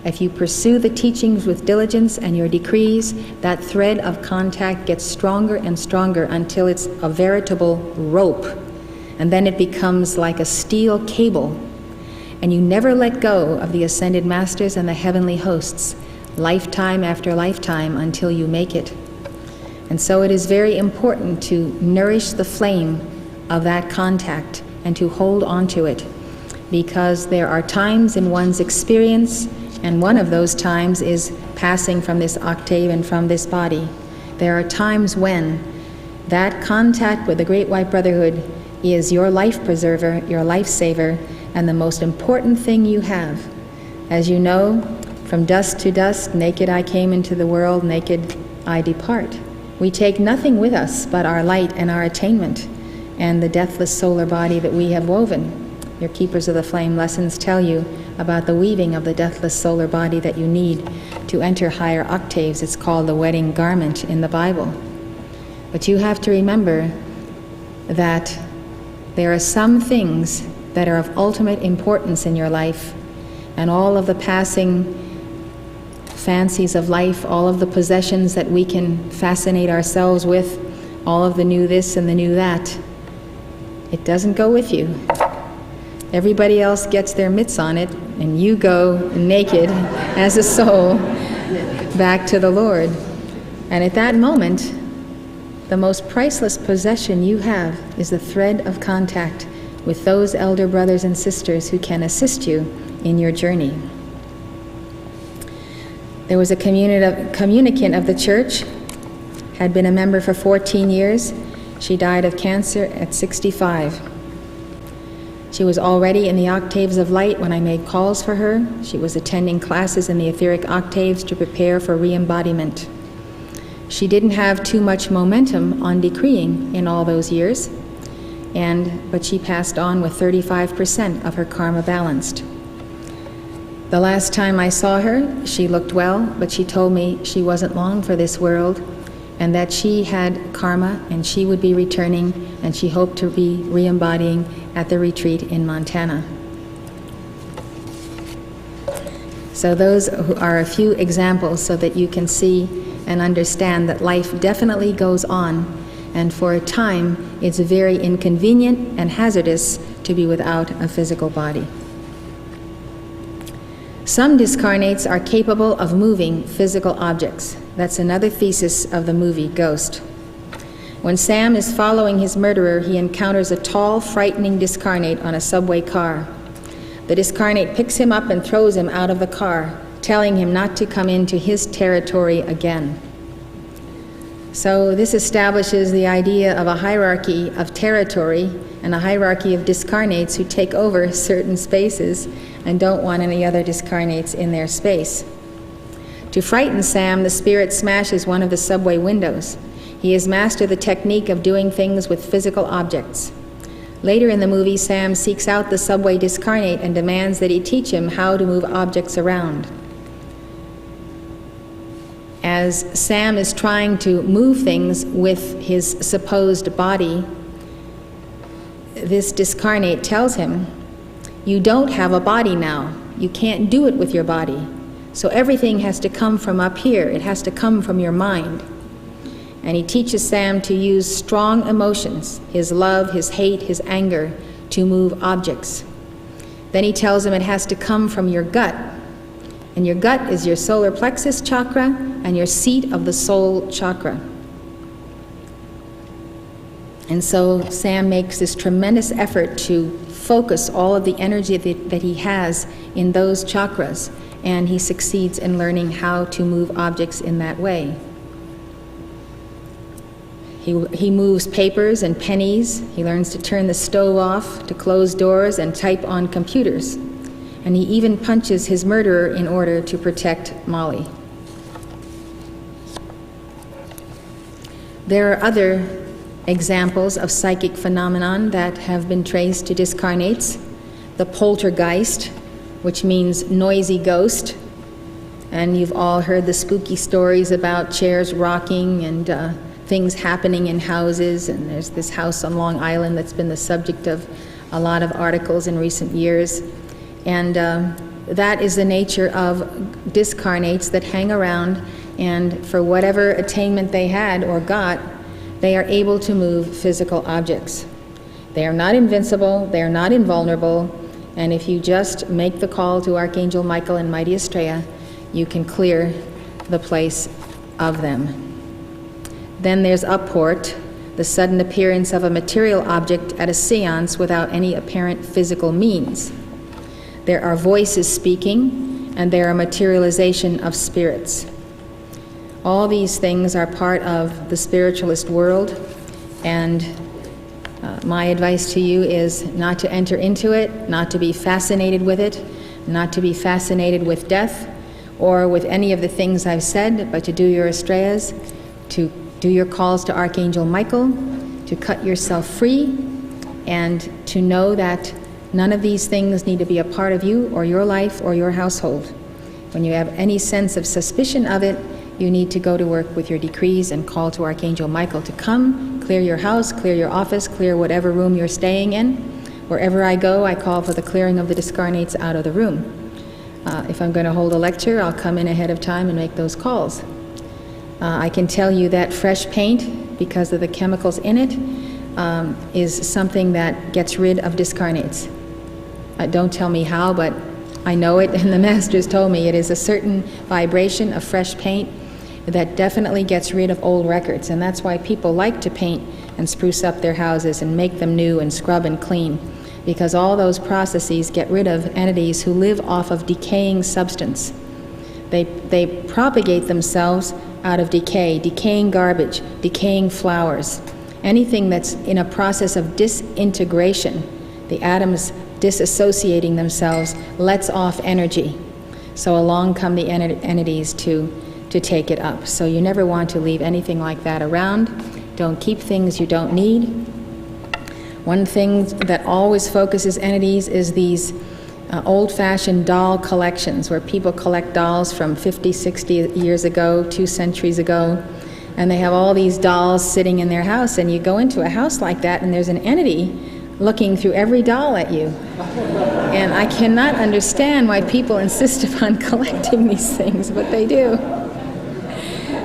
If you pursue the teachings with diligence and your decrees, that thread of contact gets stronger and stronger until it's a veritable rope. And then it becomes like a steel cable. And you never let go of the Ascended Masters and the heavenly hosts, lifetime after lifetime, until you make it. And so it is very important to nourish the flame of that contact and to hold on to it, because there are times in one's experience, and one of those times is passing from this octave and from this body. There are times when that contact with the Great White Brotherhood is your life preserver, your life saver, and the most important thing you have. As you know, from dust to dust, naked I came into the world, naked I depart. We take nothing with us but our light and our attainment and the deathless solar body that we have woven. Your Keepers of the Flame lessons tell you about the weaving of the deathless solar body that you need to enter higher octaves. It's called the wedding garment in the Bible. But you have to remember that there are some things that are of ultimate importance in your life, and all of the passing fancies of life, all of the possessions that we can fascinate ourselves with, all of the new this and the new that, it doesn't go with you. Everybody else gets their mitts on it, and you go naked as a soul back to the Lord. And at that moment, the most priceless possession you have is the thread of contact with those elder brothers and sisters who can assist you in your journey. There was a communicant of the church, had been a member for 14 years. She died of cancer at 65. She was already in the octaves of light when I made calls for her. She was attending classes in the etheric octaves to prepare for re-embodiment. She didn't have too much momentum on decreeing in all those years, but she passed on with 35% of her karma balanced. The last time I saw her, she looked well, but she told me she wasn't long for this world, and that she had karma and she would be returning, and she hoped to be re-embodying at the retreat in Montana. So those are a few examples so that you can see and understand that life definitely goes on, and for a time it's very inconvenient and hazardous to be without a physical body. Some discarnates are capable of moving physical objects. That's another thesis of the movie Ghost. When Sam is following his murderer, he encounters a tall, frightening discarnate on a subway car. the discarnate picks him up and throws him out of the car, telling him not to come into his territory again. So this establishes the idea of a hierarchy of territory and a hierarchy of discarnates who take over certain spaces and don't want any other discarnates in their space. To frighten Sam, the spirit smashes one of the subway windows. He has mastered the technique of doing things with physical objects. Later in the movie, Sam seeks out the subway discarnate and demands that he teach him how to move objects around. As Sam is trying to move things with his supposed body, this discarnate tells him, "You don't have a body now. You can't do it with your body. So everything has to come from up here. It has to come from your mind." And he teaches Sam to use strong emotions, his love, his hate, his anger, to move objects. Then he tells him it has to come from your gut. And your gut is your solar plexus chakra and your seat of the soul chakra. And so Sam makes this tremendous effort to focus all of the energy that he has in those chakras, and he succeeds in learning how to move objects in that way. He moves papers and pennies. He learns to turn the stove off, to close doors, and type on computers. And he even punches his murderer in order to protect Molly. There are other examples of psychic phenomenon that have been traced to discarnates. The poltergeist, which means noisy ghost. And you've all heard the spooky stories about chairs rocking and things happening in houses. And there's this house on Long Island that's been the subject of a lot of articles in recent years. And that is the nature of discarnates that hang around, and for whatever attainment they had or got, they are able to move physical objects. They are not invincible, they are not invulnerable, and if you just make the call to Archangel Michael and Mighty Estrella, you can clear the place of them. Then there's upport, the sudden appearance of a material object at a seance without any apparent physical means. There are voices speaking, and there are materialization of spirits. All these things are part of the spiritualist world, and my advice to you is not to enter into it, not to be fascinated with it, not to be fascinated with death or with any of the things I've said, but to do your Estrellas, to do your calls to Archangel Michael, to cut yourself free, and to know that none of these things need to be a part of you or your life or your household. When you have any sense of suspicion of it, you need to go to work with your decrees and call to Archangel Michael to come, clear your house, clear your office, clear whatever room you're staying in. Wherever I go, I call for the clearing of the discarnates out of the room. If I'm going to hold a lecture, I'll come in ahead of time and make those calls. I can tell you that fresh paint, because of the chemicals in it, is something that gets rid of discarnates. Don't tell me how, but I know it, and the masters told me it is a certain vibration of fresh paint that definitely gets rid of old records, and that's why people like to paint and spruce up their houses and make them new and scrub and clean, because all those processes get rid of entities who live off of decaying substance. They propagate themselves out of decay, decaying garbage, decaying flowers, anything that's in a process of disintegration. The atoms disassociating themselves lets off energy. So along come the entities to take it up. So you never want to leave anything like that around. Don't keep things you don't need. One thing that always focuses entities is these old-fashioned doll collections where people collect dolls from 50, 60 years ago, 2 centuries ago, and they have all these dolls sitting in their house, and you go into a house like that and there's an entity looking through every doll at you. And I cannot understand why people insist upon collecting these things, but they do.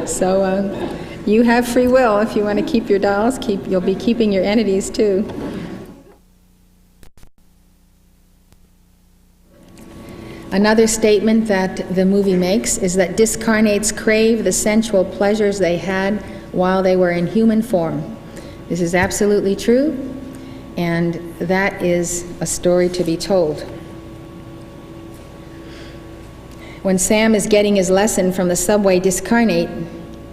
So you have free will. If you want to keep your dolls, you'll be keeping your entities too. Another statement that the movie makes is that discarnates crave the sensual pleasures they had while they were in human form. This is absolutely true, and that is a story to be told. When Sam is getting his lesson from the subway discarnate,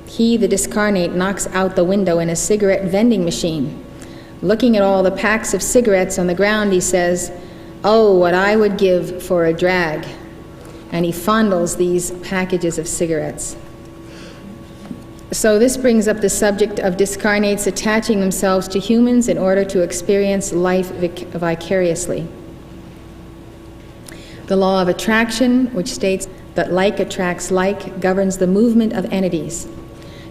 he, the discarnate, knocks out the window in a cigarette vending machine. Looking at all the packs of cigarettes on the ground, he says, "Oh, what I would give for a drag." And he fondles these packages of cigarettes. So this brings up the subject of discarnates attaching themselves to humans in order to experience life vicariously. The law of attraction, which states that like attracts like, governs the movement of entities.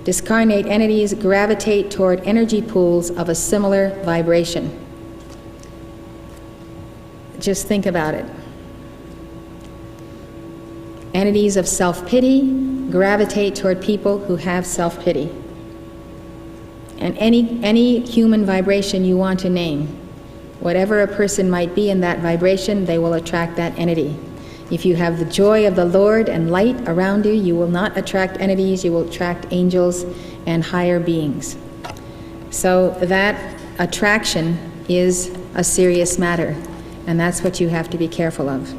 Discarnate entities gravitate toward energy pools of a similar vibration. Just think about it. Entities of self-pity gravitate toward people who have self-pity. And any human vibration you want to name, whatever a person might be in that vibration, they will attract that entity. If you have the joy of the Lord and light around you, you will not attract entities, you will attract angels and higher beings. So that attraction is a serious matter, and that's what you have to be careful of.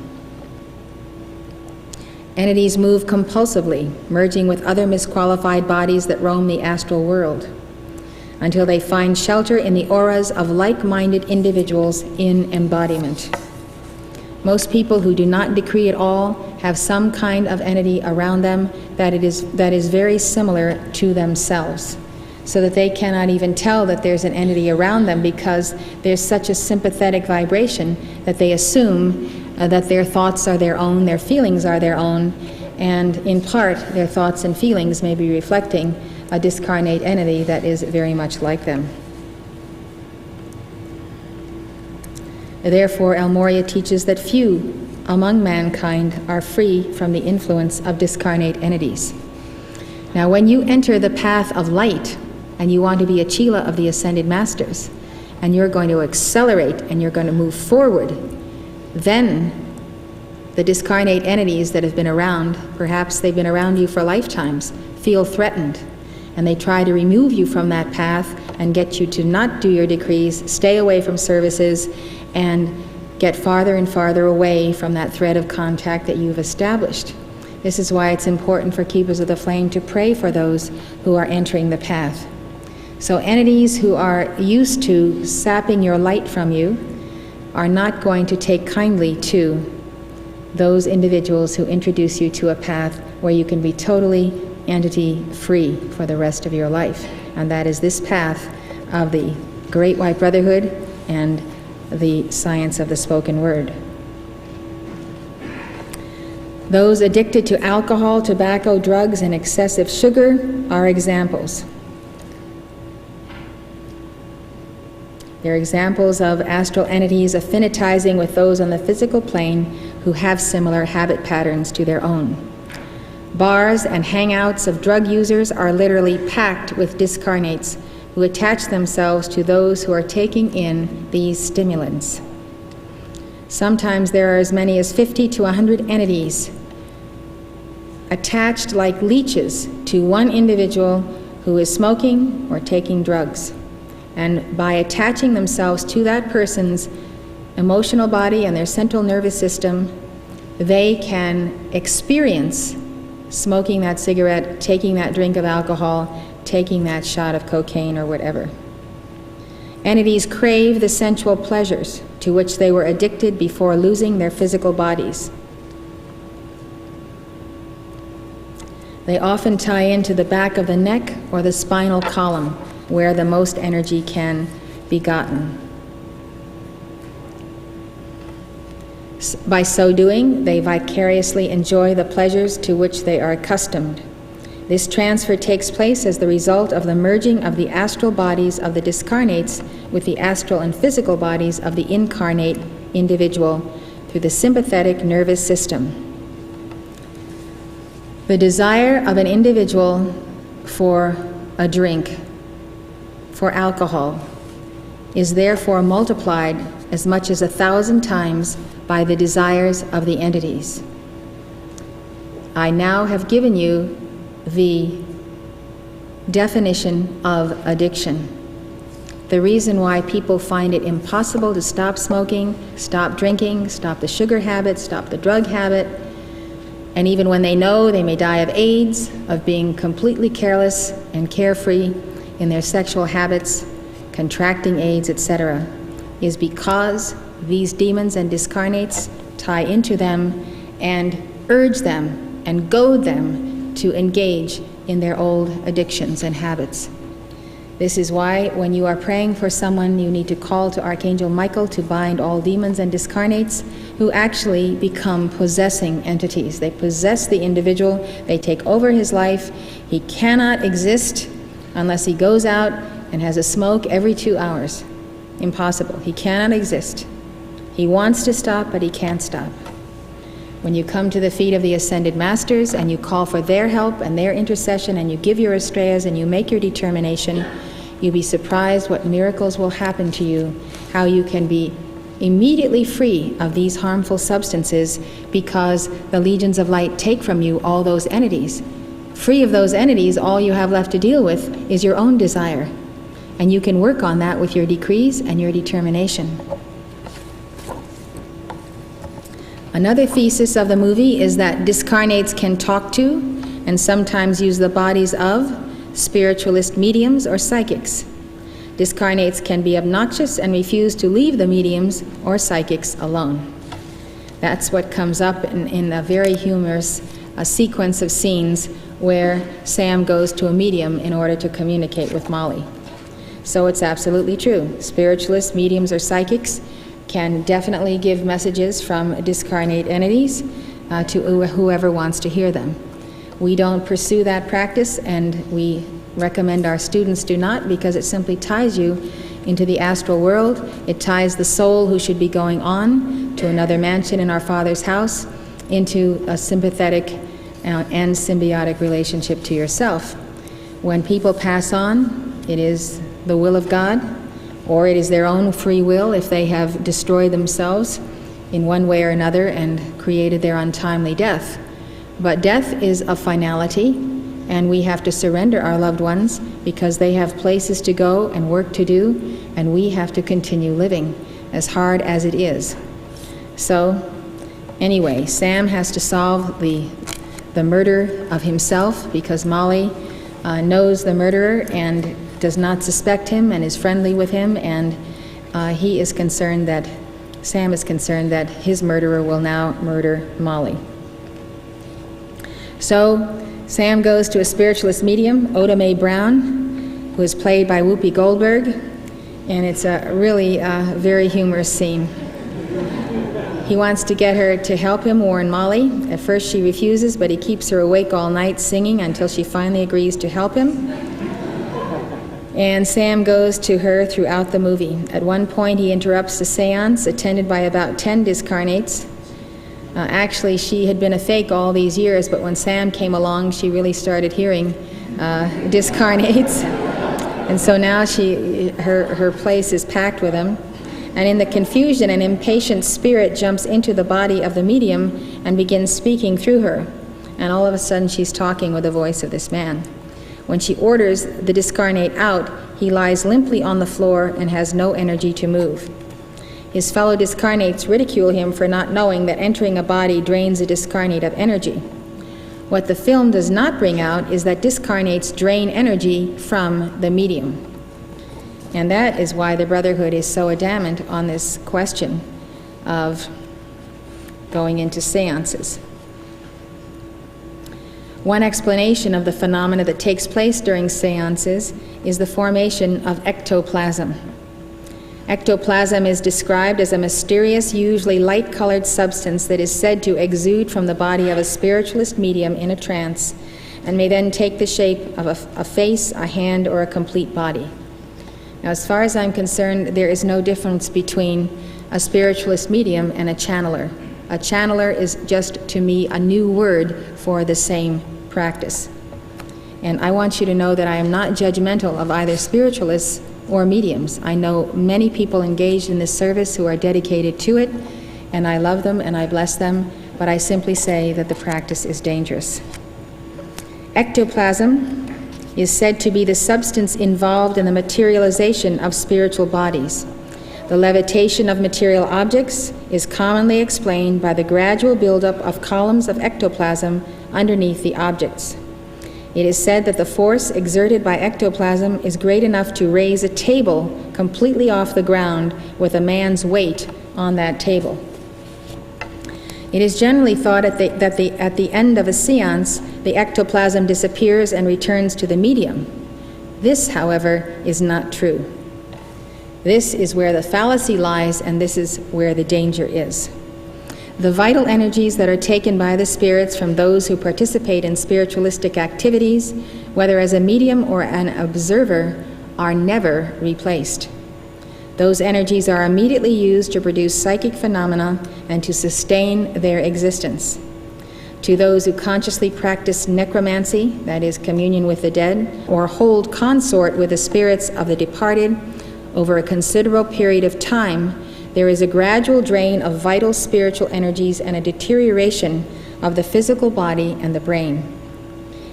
Entities move compulsively, merging with other misqualified bodies that roam the astral world, until they find shelter in the auras of like-minded individuals in embodiment. Most people who do not decree at all have some kind of entity around them that is very similar to themselves, so that they cannot even tell that there's an entity around them because there's such a sympathetic vibration that they assume that their thoughts are their own, their feelings are their own, and in part their thoughts and feelings may be reflecting a discarnate entity that is very much like them. Therefore, El Morya teaches that few among mankind are free from the influence of discarnate entities. Now, when you enter the path of light and you want to be a Chela of the Ascended Masters, and you're going to accelerate and you're going to move forward, then the discarnate entities that have been around, perhaps they've been around you for lifetimes, feel threatened. And they try to remove you from that path and get you to not do your decrees, stay away from services, and get farther and farther away from that thread of contact that you've established. This is why it's important for Keepers of the Flame to pray for those who are entering the path. So entities who are used to sapping your light from you are not going to take kindly to those individuals who introduce you to a path where you can be totally entity-free for the rest of your life. And that is this path of the Great White Brotherhood and the science of the spoken word. Those addicted to alcohol, tobacco, drugs, and excessive sugar are examples. They're examples of astral entities affinitizing with those on the physical plane who have similar habit patterns to their own. Bars and hangouts of drug users are literally packed with discarnates who attach themselves to those who are taking in these stimulants. Sometimes there are as many as 50 to 100 entities attached like leeches to one individual who is smoking or taking drugs. And by attaching themselves to that person's emotional body and their central nervous system, they can experience smoking that cigarette, taking that drink of alcohol, taking that shot of cocaine or whatever. Entities crave the sensual pleasures to which they were addicted before losing their physical bodies. They often tie into the back of the neck or the spinal column, where the most energy can be gotten. By so doing, they vicariously enjoy the pleasures to which they are accustomed. This transfer takes place as the result of the merging of the astral bodies of the discarnates with the astral and physical bodies of the incarnate individual through the sympathetic nervous system. The desire of an individual for a drink, for alcohol, is therefore multiplied as much as 1,000 times by the desires of the entities. I now have given you the definition of addiction. The reason why people find it impossible to stop smoking, stop drinking, stop the sugar habit, stop the drug habit, And even when they know, they may die of AIDS, of being completely careless and carefree in their sexual habits, contracting AIDS, etc., is because these demons and discarnates tie into them and urge them and goad them to engage in their old addictions and habits. This is why when you are praying for someone, you need to call to Archangel Michael to bind all demons and discarnates who actually become possessing entities. They possess the individual, they take over his life. He cannot exist unless he goes out and has a smoke every 2 hours. Impossible. He cannot exist. He wants to stop, but he can't stop. When you come to the feet of the Ascended Masters and you call for their help and their intercession and you give your astrayas and you make your determination, you'll be surprised what miracles will happen to you, how you can be immediately free of these harmful substances because the legions of light take from you all those entities. Free of those entities, all you have left to deal with is your own desire. And you can work on that with your decrees and your determination. Another thesis of the movie is that discarnates can talk to and sometimes use the bodies of spiritualist mediums or psychics. Discarnates can be obnoxious and refuse to leave the mediums or psychics alone. That's what comes up in a very humorous sequence of scenes where Sam goes to a medium in order to communicate with Molly. So it's absolutely true. Spiritualists, mediums, or psychics can definitely give messages from discarnate entities to whoever wants to hear them. We don't pursue that practice, and we recommend our students do not, because it simply ties you into the astral world. It ties the soul who should be going on to another mansion in our Father's house into a sympathetic and symbiotic relationship to yourself. When people pass on, it is the will of God, or it is their own free will if they have destroyed themselves in one way or another and created their untimely death. But death is a finality, and we have to surrender our loved ones because they have places to go and work to do, and we have to continue living, as hard as it is. So, anyway, Sam has to solve the murder of himself because Molly knows the murderer and does not suspect him and is friendly with him, and he is concerned that, Sam is concerned that his murderer will now murder Molly. So Sam goes to a spiritualist medium, Oda Mae Brown, who is played by Whoopi Goldberg, and it's a really very humorous scene. He wants to get her to help him warn Molly. At first she refuses, but he keeps her awake all night singing until she finally agrees to help him. And Sam goes to her throughout the movie. At one point he interrupts a seance attended by about 10 discarnates. Actually, she had been a fake all these years, but when Sam came along, she really started hearing discarnates. And so now her place is packed with them. And in the confusion, an impatient spirit jumps into the body of the medium and begins speaking through her. And all of a sudden, she's talking with the voice of this man. When she orders the discarnate out, he lies limply on the floor and has no energy to move. His fellow discarnates ridicule him for not knowing that entering a body drains a discarnate of energy. What the film does not bring out is that discarnates drain energy from the medium. And that is why the Brotherhood is so adamant on this question of going into seances. One explanation of the phenomena that takes place during seances is the formation of ectoplasm. Ectoplasm is described as a mysterious, usually light-colored substance that is said to exude from the body of a spiritualist medium in a trance and may then take the shape of a face, a hand, or a complete body. Now, as far as I'm concerned, there is no difference between a spiritualist medium and a channeler. A channeler is just, to me, a new word for the same practice. And I want you to know that I am not judgmental of either spiritualists or mediums. I know many people engaged in this service who are dedicated to it, and I love them and I bless them, but I simply say that the practice is dangerous. Ectoplasm is said to be the substance involved in the materialization of spiritual bodies. The levitation of material objects is commonly explained by the gradual buildup of columns of ectoplasm underneath the objects. It is said that the force exerted by ectoplasm is great enough to raise a table completely off the ground with a man's weight on that table. It is generally thought that at the end of a seance, the ectoplasm disappears and returns to the medium. This, however, is not true. This is where the fallacy lies, and this is where the danger is. The vital energies that are taken by the spirits from those who participate in spiritualistic activities, whether as a medium or an observer, are never replaced. Those energies are immediately used to produce psychic phenomena and to sustain their existence. To those who consciously practice necromancy, that is, communion with the dead, or hold consort with the spirits of the departed over a considerable period of time, there is a gradual drain of vital spiritual energies and a deterioration of the physical body and the brain.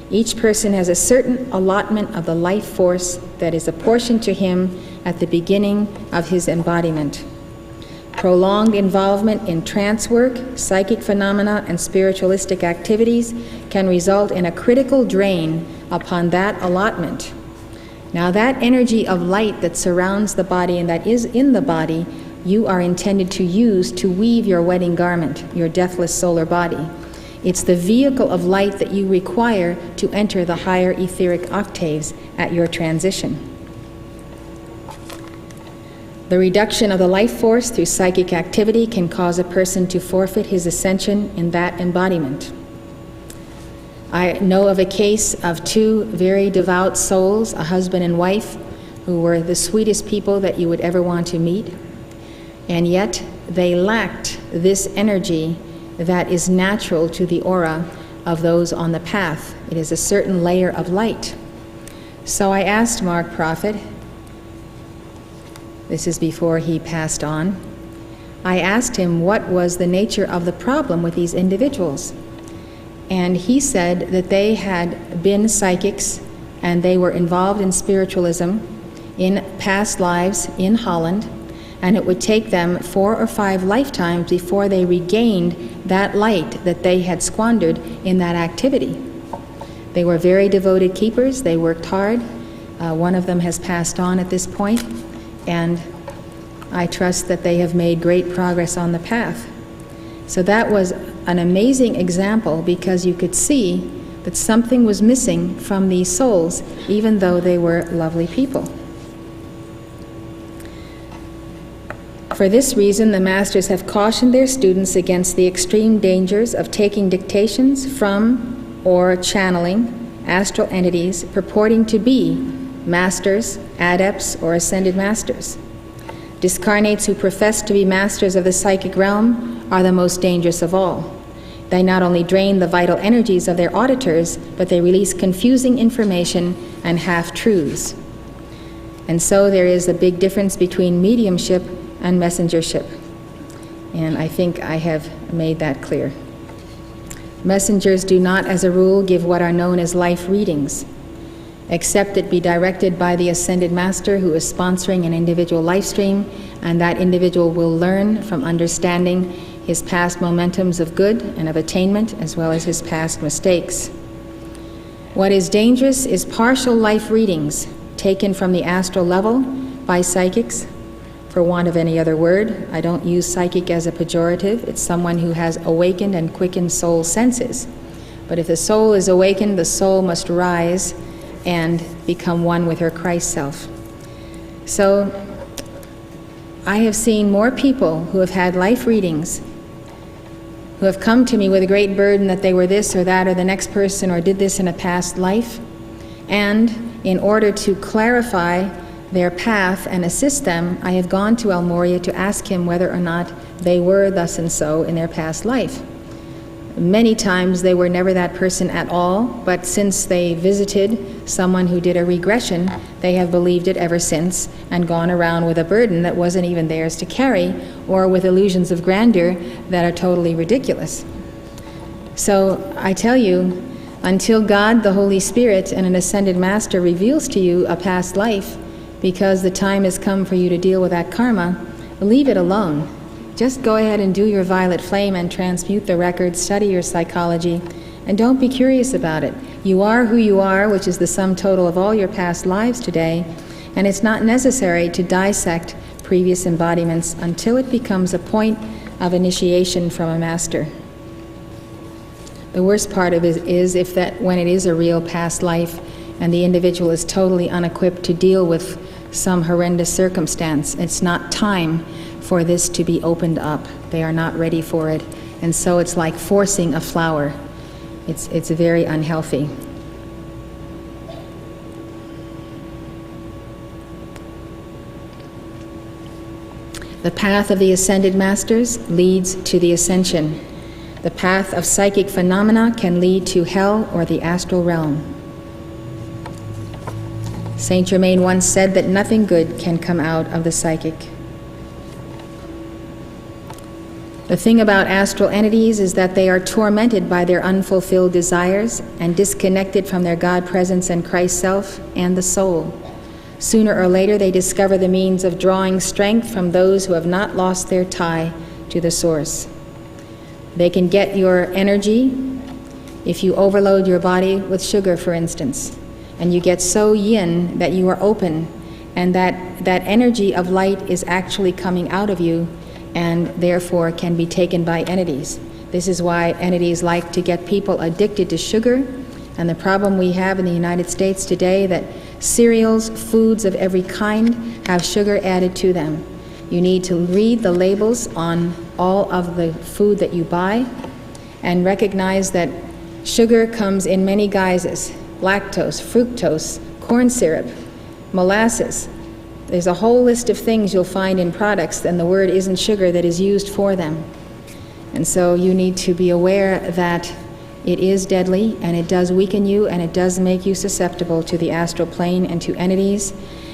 Each person has a certain allotment of the life force that is apportioned to him at the beginning of his embodiment. Prolonged involvement in trance work, psychic phenomena, and spiritualistic activities can result in a critical drain upon that allotment. Now, that energy of light that surrounds the body and that is in the body, you are intended to use to weave your wedding garment, your deathless solar body. It's the vehicle of light that you require to enter the higher etheric octaves at your transition. The reduction of the life force through psychic activity can cause a person to forfeit his ascension in that embodiment. I know of a case of two very devout souls, a husband and wife, who were the sweetest people that you would ever want to meet, and yet they lacked this energy that is natural to the aura of those on the path. It is a certain layer of light. So I asked Mark Prophet, this is before he passed on, I asked him what was the nature of the problem with these individuals. And he said that they had been psychics and they were involved in spiritualism in past lives in Holland, and it would take them 4 or 5 lifetimes before they regained that light that they had squandered in that activity. They were very devoted keepers. They worked hard. One of them has passed on at this point, and I trust that they have made great progress on the path. So that was an amazing example, because you could see that something was missing from these souls, even though they were lovely people. For this reason, the masters have cautioned their students against the extreme dangers of taking dictations from or channeling astral entities purporting to be masters, adepts, or ascended masters. Discarnates who profess to be masters of the psychic realm are the most dangerous of all. They not only drain the vital energies of their auditors, but they release confusing information and half-truths. And so there is a big difference between mediumship and messengership. And I think I have made that clear. Messengers do not, as a rule, give what are known as life readings, except it be directed by the Ascended Master who is sponsoring an individual life stream, and that individual will learn from understanding his past momentums of good and of attainment, as well as his past mistakes. What is dangerous is partial life readings taken from the astral level by psychics. For want of any other word, I don't use psychic as a pejorative. It's someone who has awakened and quickened soul senses. But if the soul is awakened, the soul must rise and become one with her Christ self. So I have seen more people who have had life readings, who have come to me with a great burden that they were this or that or the next person or did this in a past life. And in order to clarify their path and assist them, I have gone to El Moria to ask him whether or not they were thus and so in their past life. Many times they were never that person at all, but since they visited someone who did a regression, they have believed it ever since and gone around with a burden that wasn't even theirs to carry, or with illusions of grandeur that are totally ridiculous. So I tell you, until God, the Holy Spirit, and an ascended master reveals to you a past life, because the time has come for you to deal with that karma, leave it alone. Just go ahead and do your violet flame and transmute the records, study your psychology, and don't be curious about it. You are who you are, which is the sum total of all your past lives today, and it's not necessary to dissect previous embodiments until it becomes a point of initiation from a master. The worst part of it is if that when it is a real past life and the individual is totally unequipped to deal with some horrendous circumstance, it's not time for this to be opened up. They are not ready for it, and so it's like forcing a flower. It's very unhealthy. The path of the ascended masters leads to the ascension. The path of psychic phenomena can lead to hell or the astral realm. Saint Germain once said that nothing good can come out of the psychic. The thing about astral entities is that they are tormented by their unfulfilled desires and disconnected from their God presence and Christ self and the soul. Sooner or later, they discover the means of drawing strength from those who have not lost their tie to the source. They can get your energy if you overload your body with sugar, for instance, and you get so yin that you are open, and that energy of light is actually coming out of you and therefore can be taken by entities. This is why entities like to get people addicted to sugar, and the problem we have in the United States today that cereals, foods of every kind have sugar added to them. You need to read the labels on all of the food that you buy and recognize that sugar comes in many guises: lactose, fructose, corn syrup, molasses. There's a whole list of things you'll find in products, and the word isn't sugar that is used for them. And so you need to be aware that it is deadly, and it does weaken you, and it does make you susceptible to the astral plane and to entities,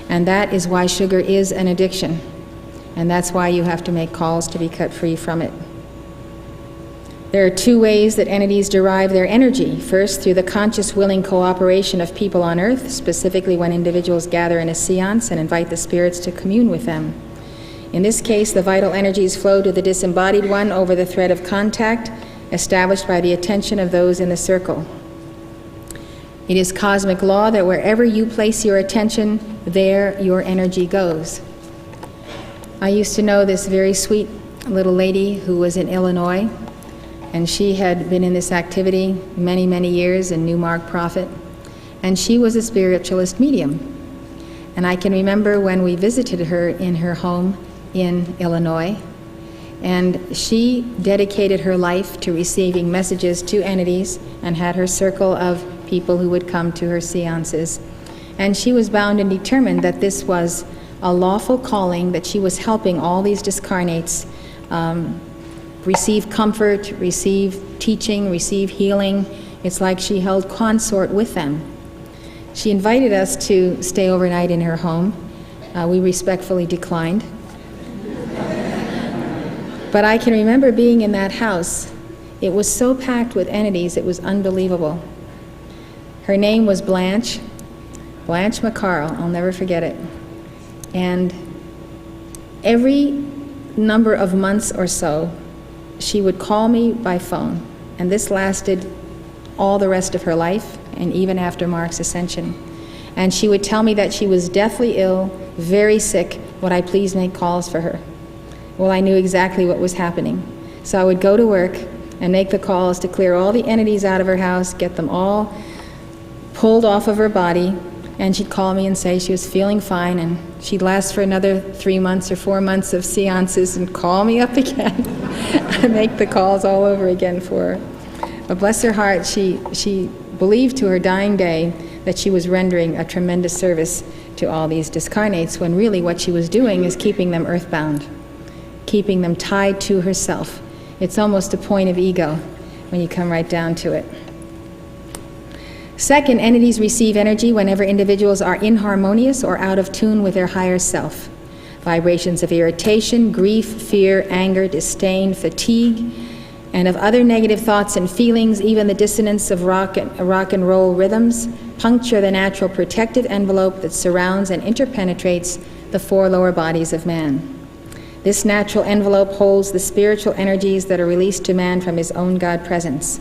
and that is why sugar is an addiction, and that's why you have to make calls to be cut free from it. There are two ways that entities derive their energy. First, through the conscious, willing cooperation of people on Earth, specifically when individuals gather in a seance and invite the spirits to commune with them. In this case, the vital energies flow to the disembodied one over the thread of contact established by the attention of those in the circle. It is cosmic law that wherever you place your attention, there your energy goes. I used to know this very sweet little lady who was in Illinois, and she had been in this activity many, many years in Newmark Prophet, and she was a spiritualist medium. And I can remember when we visited her in her home in Illinois, and she dedicated her life to receiving messages to entities and had her circle of people who would come to her seances. And she was bound and determined that this was a lawful calling, that she was helping all these discarnates receive comfort, receive teaching, receive healing. It's like she held consort with them. She invited us to stay overnight in her home. We respectfully declined. But I can remember being in that house. It was so packed with entities, it was unbelievable. Her name was Blanche McCarl, I'll never forget it. And every number of months or so, she would call me by phone, and this lasted all the rest of her life, and even after Mark's ascension. And she would tell me that she was deathly ill, very sick, would I please make calls for her? Well, I knew exactly what was happening. So I would go to work and make the calls to clear all the entities out of her house, get them all pulled off of her body, and she'd call me and say she was feeling fine, and she'd last for another 3 months or 4 months of seances and call me up again and make the calls all over again for her. But bless her heart, she believed to her dying day that she was rendering a tremendous service to all these discarnates, when really what she was doing is keeping them earthbound, keeping them tied to herself. It's almost a point of ego when you come right down to it. Second, entities receive energy whenever individuals are inharmonious or out of tune with their higher self. Vibrations of irritation, grief, fear, anger, disdain, fatigue, and of other negative thoughts and feelings, even the dissonance of rock and roll rhythms, puncture the natural protective envelope that surrounds and interpenetrates the four lower bodies of man. This natural envelope holds the spiritual energies that are released to man from his own God presence.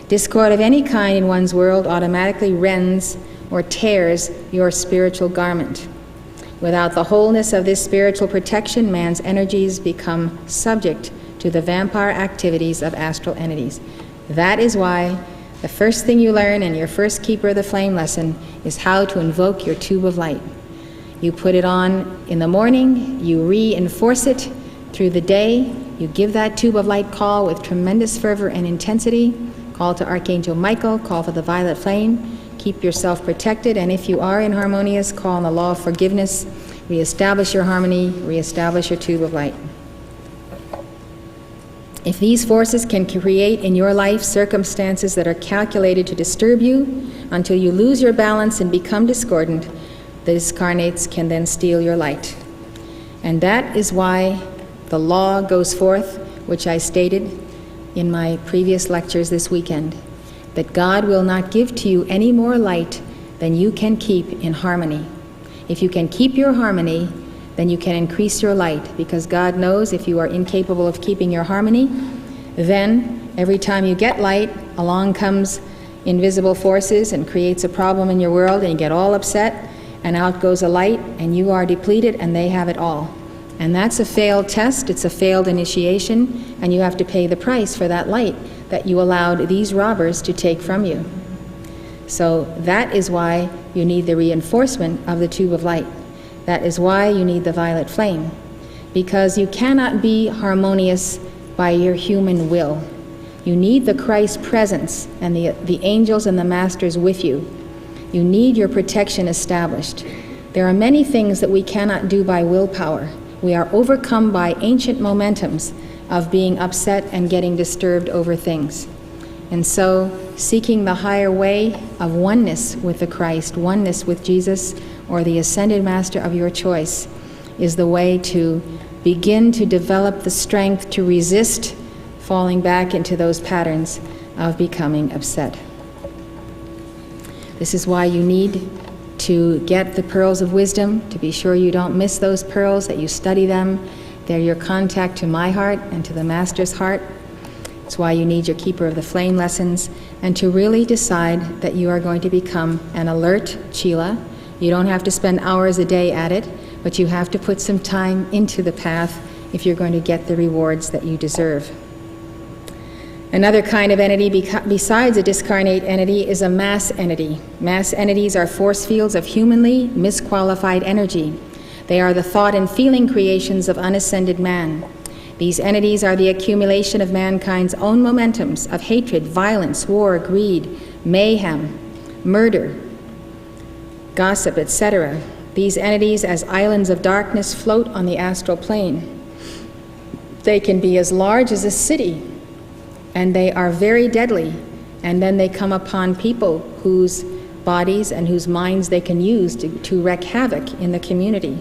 Discord of any kind in one's world automatically rends or tears your spiritual garment. Without the wholeness of this spiritual protection, man's energies become subject to the vampire activities of astral entities. That is why the first thing you learn in your first Keeper of the Flame lesson is how to invoke your tube of light. You put it on in the morning, you reinforce it through the day, you give that tube of light call with tremendous fervor and intensity, call to Archangel Michael, call for the violet flame, keep yourself protected, and if you are inharmonious, call on the law of forgiveness, reestablish your harmony, reestablish your tube of light. If these forces can create in your life circumstances that are calculated to disturb you until you lose your balance and become discordant, the discarnates can then steal your light. And that is why the law goes forth, which I stated in my previous lectures this weekend, that God will not give to you any more light than you can keep in harmony. If you can keep your harmony, then you can increase your light, because God knows if you are incapable of keeping your harmony, then every time you get light, along comes invisible forces and creates a problem in your world, and you get all upset, and out goes a light, and you are depleted, and they have it all. And that's a failed test, it's a failed initiation, and you have to pay the price for that light that you allowed these robbers to take from you. So that is why you need the reinforcement of the tube of light. That is why you need the violet flame, because you cannot be harmonious by your human will. You need the Christ presence and the angels and the masters with you. You need your protection established. There are many things that we cannot do by willpower. We are overcome by ancient momentums of being upset and getting disturbed over things. And so, seeking the higher way of oneness with the Christ, oneness with Jesus, or the ascended master of your choice, is the way to begin to develop the strength to resist falling back into those patterns of becoming upset. This is why you need to get the pearls of wisdom, to be sure you don't miss those pearls, that you study them. They're your contact to my heart and to the Master's heart. It's why you need your Keeper of the Flame lessons, and to really decide that you are going to become an alert Chela. You don't have to spend hours a day at it, but you have to put some time into the path if you're going to get the rewards that you deserve. Another kind of entity besides a discarnate entity is a mass entity. Mass entities are force fields of humanly misqualified energy. They are the thought and feeling creations of unascended man. These entities are the accumulation of mankind's own momentums of hatred, violence, war, greed, mayhem, murder, gossip, etc. These entities, as islands of darkness, float on the astral plane. They can be as large as a city, and they are very deadly, and then they come upon people whose bodies and whose minds they can use to wreak havoc in the community.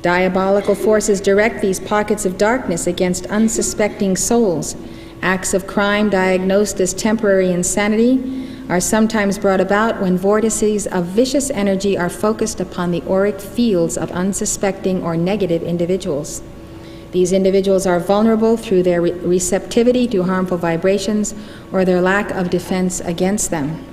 Diabolical forces direct these pockets of darkness against unsuspecting souls. Acts of crime diagnosed as temporary insanity are sometimes brought about when vortices of vicious energy are focused upon the auric fields of unsuspecting or negative individuals. These individuals are vulnerable through their receptivity to harmful vibrations or their lack of defense against them.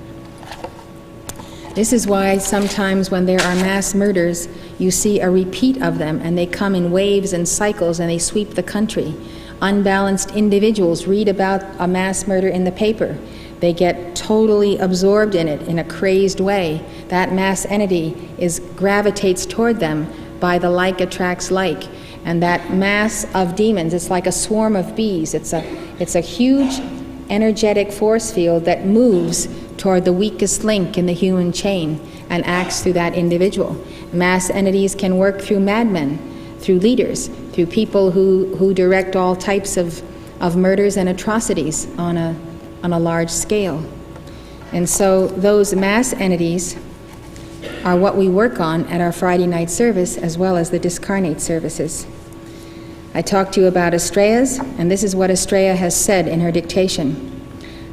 This is why sometimes when there are mass murders, you see a repeat of them, and they come in waves and cycles, and they sweep the country. Unbalanced individuals read about a mass murder in the paper. They get totally absorbed in it in a crazed way. That mass entity gravitates toward them by the like attracts like. And that mass of demons, it's like a swarm of bees. It's a huge energetic force field that moves toward the weakest link in the human chain and acts through that individual. Mass entities can work through madmen, through leaders, through people who direct all types of murders and atrocities on a large scale. And so those mass entities are what we work on at our Friday night service, as well as the discarnate services. I talked to you about Astraeas, and this is what Astraea has said in her dictation.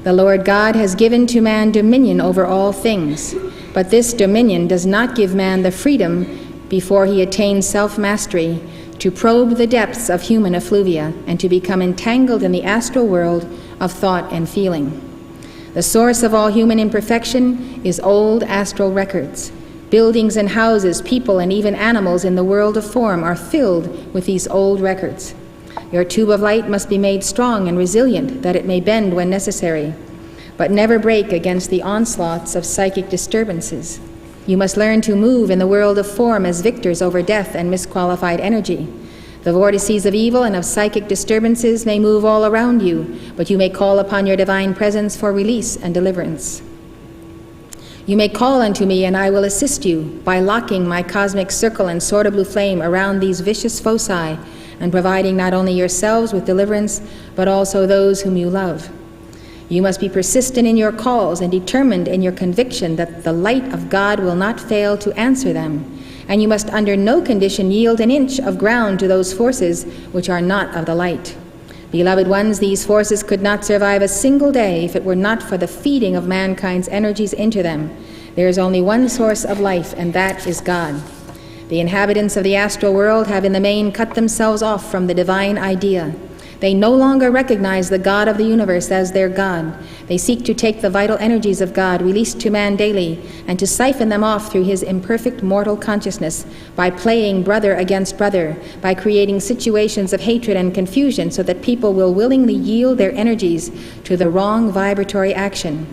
The Lord God has given to man dominion over all things, but this dominion does not give man the freedom, before he attains self-mastery, to probe the depths of human effluvia, and to become entangled in the astral world of thought and feeling. The source of all human imperfection is old astral records. Buildings and houses, people, and even animals in the world of form are filled with these old records. Your tube of light must be made strong and resilient, that it may bend when necessary, but never break against the onslaughts of psychic disturbances. You must learn to move in the world of form as victors over death and misqualified energy. The vortices of evil and of psychic disturbances may move all around you, but you may call upon your divine presence for release and deliverance. You may call unto me, and I will assist you by locking my cosmic circle and sword of blue flame around these vicious foci, and providing not only yourselves with deliverance, but also those whom you love. You must be persistent in your calls and determined in your conviction that the light of God will not fail to answer them, and you must under no condition yield an inch of ground to those forces which are not of the light. Beloved ones, these forces could not survive a single day if it were not for the feeding of mankind's energies into them. There is only one source of life, and that is God. The inhabitants of the astral world have in the main cut themselves off from the divine idea. They no longer recognize the God of the universe as their God. They seek to take the vital energies of God released to man daily and to siphon them off through his imperfect mortal consciousness by playing brother against brother, by creating situations of hatred and confusion so that people will willingly yield their energies to the wrong vibratory action.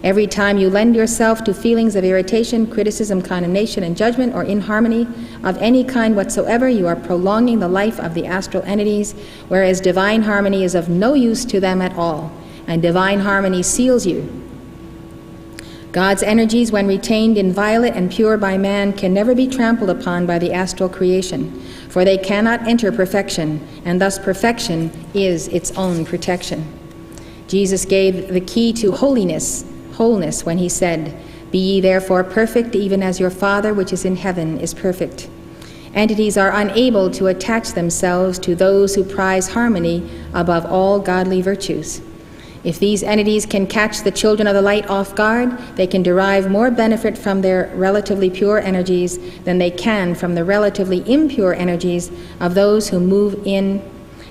Every time you lend yourself to feelings of irritation, criticism, condemnation, and judgment, or inharmony of any kind whatsoever, you are prolonging the life of the astral entities, whereas divine harmony is of no use to them at all, and divine harmony seals you. God's energies, when retained inviolate and pure by man, can never be trampled upon by the astral creation, for they cannot enter perfection, and thus perfection is its own protection. Jesus gave the key to wholeness when he said, "Be ye therefore perfect, even as your Father which is in heaven is perfect." Entities are unable to attach themselves to those who prize harmony above all godly virtues. If these entities can catch the children of the light off guard, they can derive more benefit from their relatively pure energies than they can from the relatively impure energies of those who move in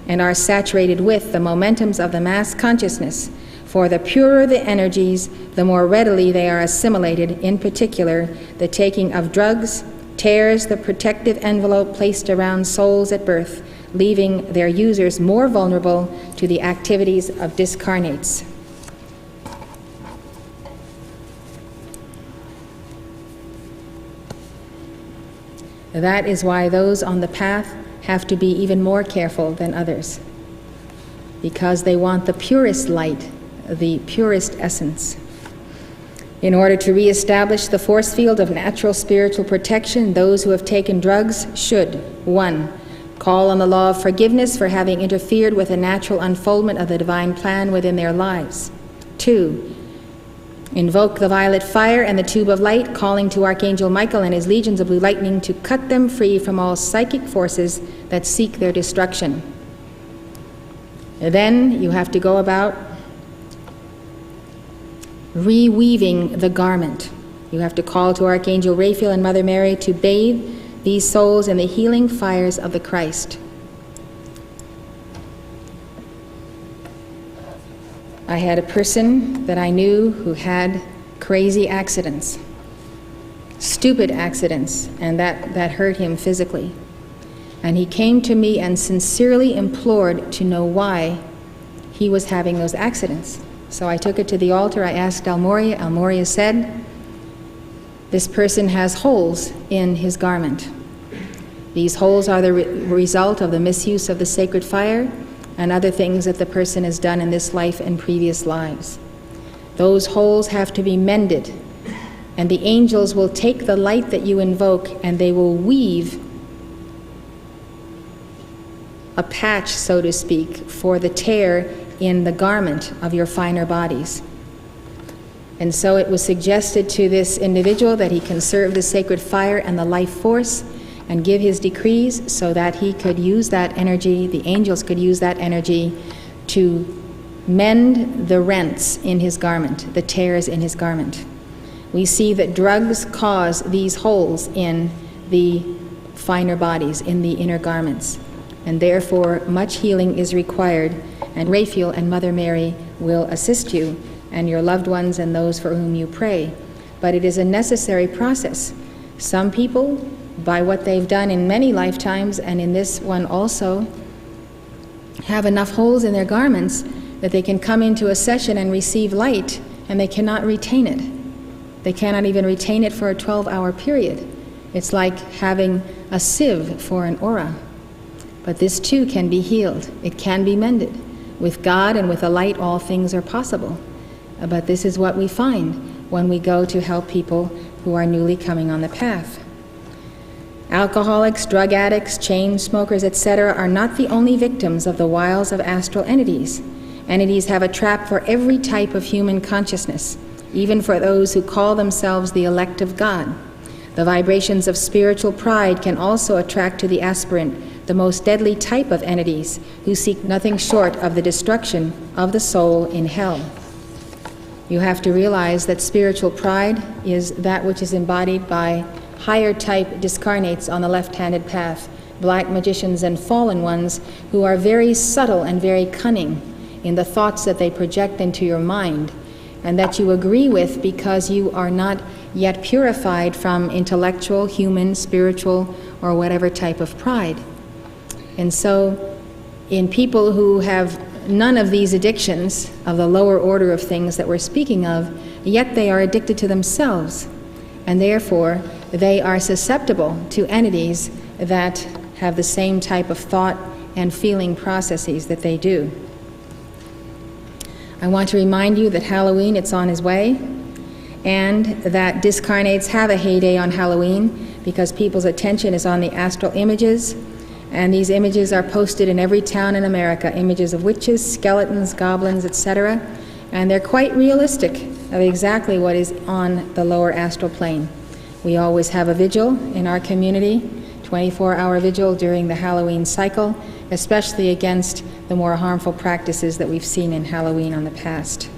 and are saturated with the momentums of the mass consciousness. For the purer the energies, the more readily they are assimilated. In particular, the taking of drugs tears the protective envelope placed around souls at birth, leaving their users more vulnerable to the activities of discarnates. That is why those on the path have to be even more careful than others, because they want the purest light, the purest essence. In order to reestablish the force field of natural spiritual protection, those who have taken drugs should, 1. Call on the law of forgiveness for having interfered with the natural unfoldment of the divine plan within their lives. 2. Invoke the violet fire and the tube of light, calling to Archangel Michael and his legions of blue lightning to cut them free from all psychic forces that seek their destruction. Then you have to go about reweaving the garment. You have to call to Archangel Raphael and Mother Mary to bathe these souls in the healing fires of the Christ. I had a person that I knew who had crazy accidents, stupid accidents, and that hurt him physically. And he came to me and sincerely implored to know why he was having those accidents. So I took it to the altar. I asked Almoria. Almoria said, this person has holes in his garment. These holes are the result of the misuse of the sacred fire and other things that the person has done in this life and previous lives. Those holes have to be mended, and the angels will take the light that you invoke and they will weave a patch, so to speak, for the tear in the garment of your finer bodies. And so it was suggested to this individual that he conserve the sacred fire and the life force and give his decrees so that he could use that energy, the angels could use that energy to mend the rents in his garment, the tears in his garment. We see that drugs cause these holes in the finer bodies, in the inner garments. And therefore, much healing is required, and Raphael and Mother Mary will assist you, and your loved ones and those for whom you pray. But it is a necessary process. Some people, by what they've done in many lifetimes, and in this one also, have enough holes in their garments that they can come into a session and receive light, and they cannot retain it. They cannot even retain it for a 12-hour period. It's like having a sieve for an aura. But this too can be healed. It can be mended. With God and with the light, all things are possible. But this is what we find when we go to help people who are newly coming on the path. Alcoholics, drug addicts, chain smokers, etc. are not the only victims of the wiles of astral entities. Entities have a trap for every type of human consciousness, even for those who call themselves the elect of God. The vibrations of spiritual pride can also attract to the aspirant the most deadly type of entities who seek nothing short of the destruction of the soul in hell. You have to realize that spiritual pride is that which is embodied by higher type discarnates on the left-handed path, black magicians and fallen ones who are very subtle and very cunning in the thoughts that they project into your mind, and that you agree with because you are not yet purified from intellectual, human, spiritual, or whatever type of pride. And so, in people who have none of these addictions of the lower order of things that we're speaking of, yet they are addicted to themselves, and therefore they are susceptible to entities that have the same type of thought and feeling processes that they do. I want to remind you that Halloween, it's on its way, and that discarnates have a heyday on Halloween because people's attention is on the astral images, and these images are posted in every town in America, images of witches, skeletons, goblins, etc., and they're quite realistic of exactly what is on the lower astral plane. We always have a vigil in our community, 24-hour vigil during the Halloween cycle, especially against the more harmful practices that we've seen in Halloween on the past.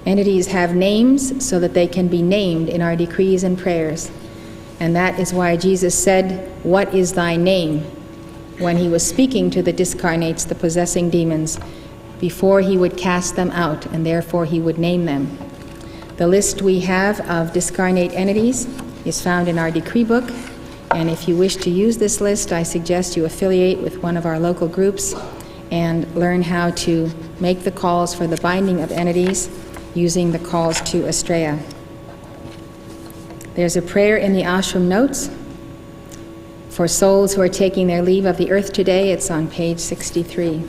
Entities have names so that they can be named in our decrees and prayers. And that is why Jesus said, "What is thy name?" when he was speaking to the discarnates, the possessing demons, before he would cast them out, and therefore he would name them. The list we have of discarnate entities is found in our decree book, and if you wish to use this list, I suggest you affiliate with one of our local groups and learn how to make the calls for the binding of entities using the calls to Astrea. There's a prayer in the ashram notes for souls who are taking their leave of the earth today. It's on page 63.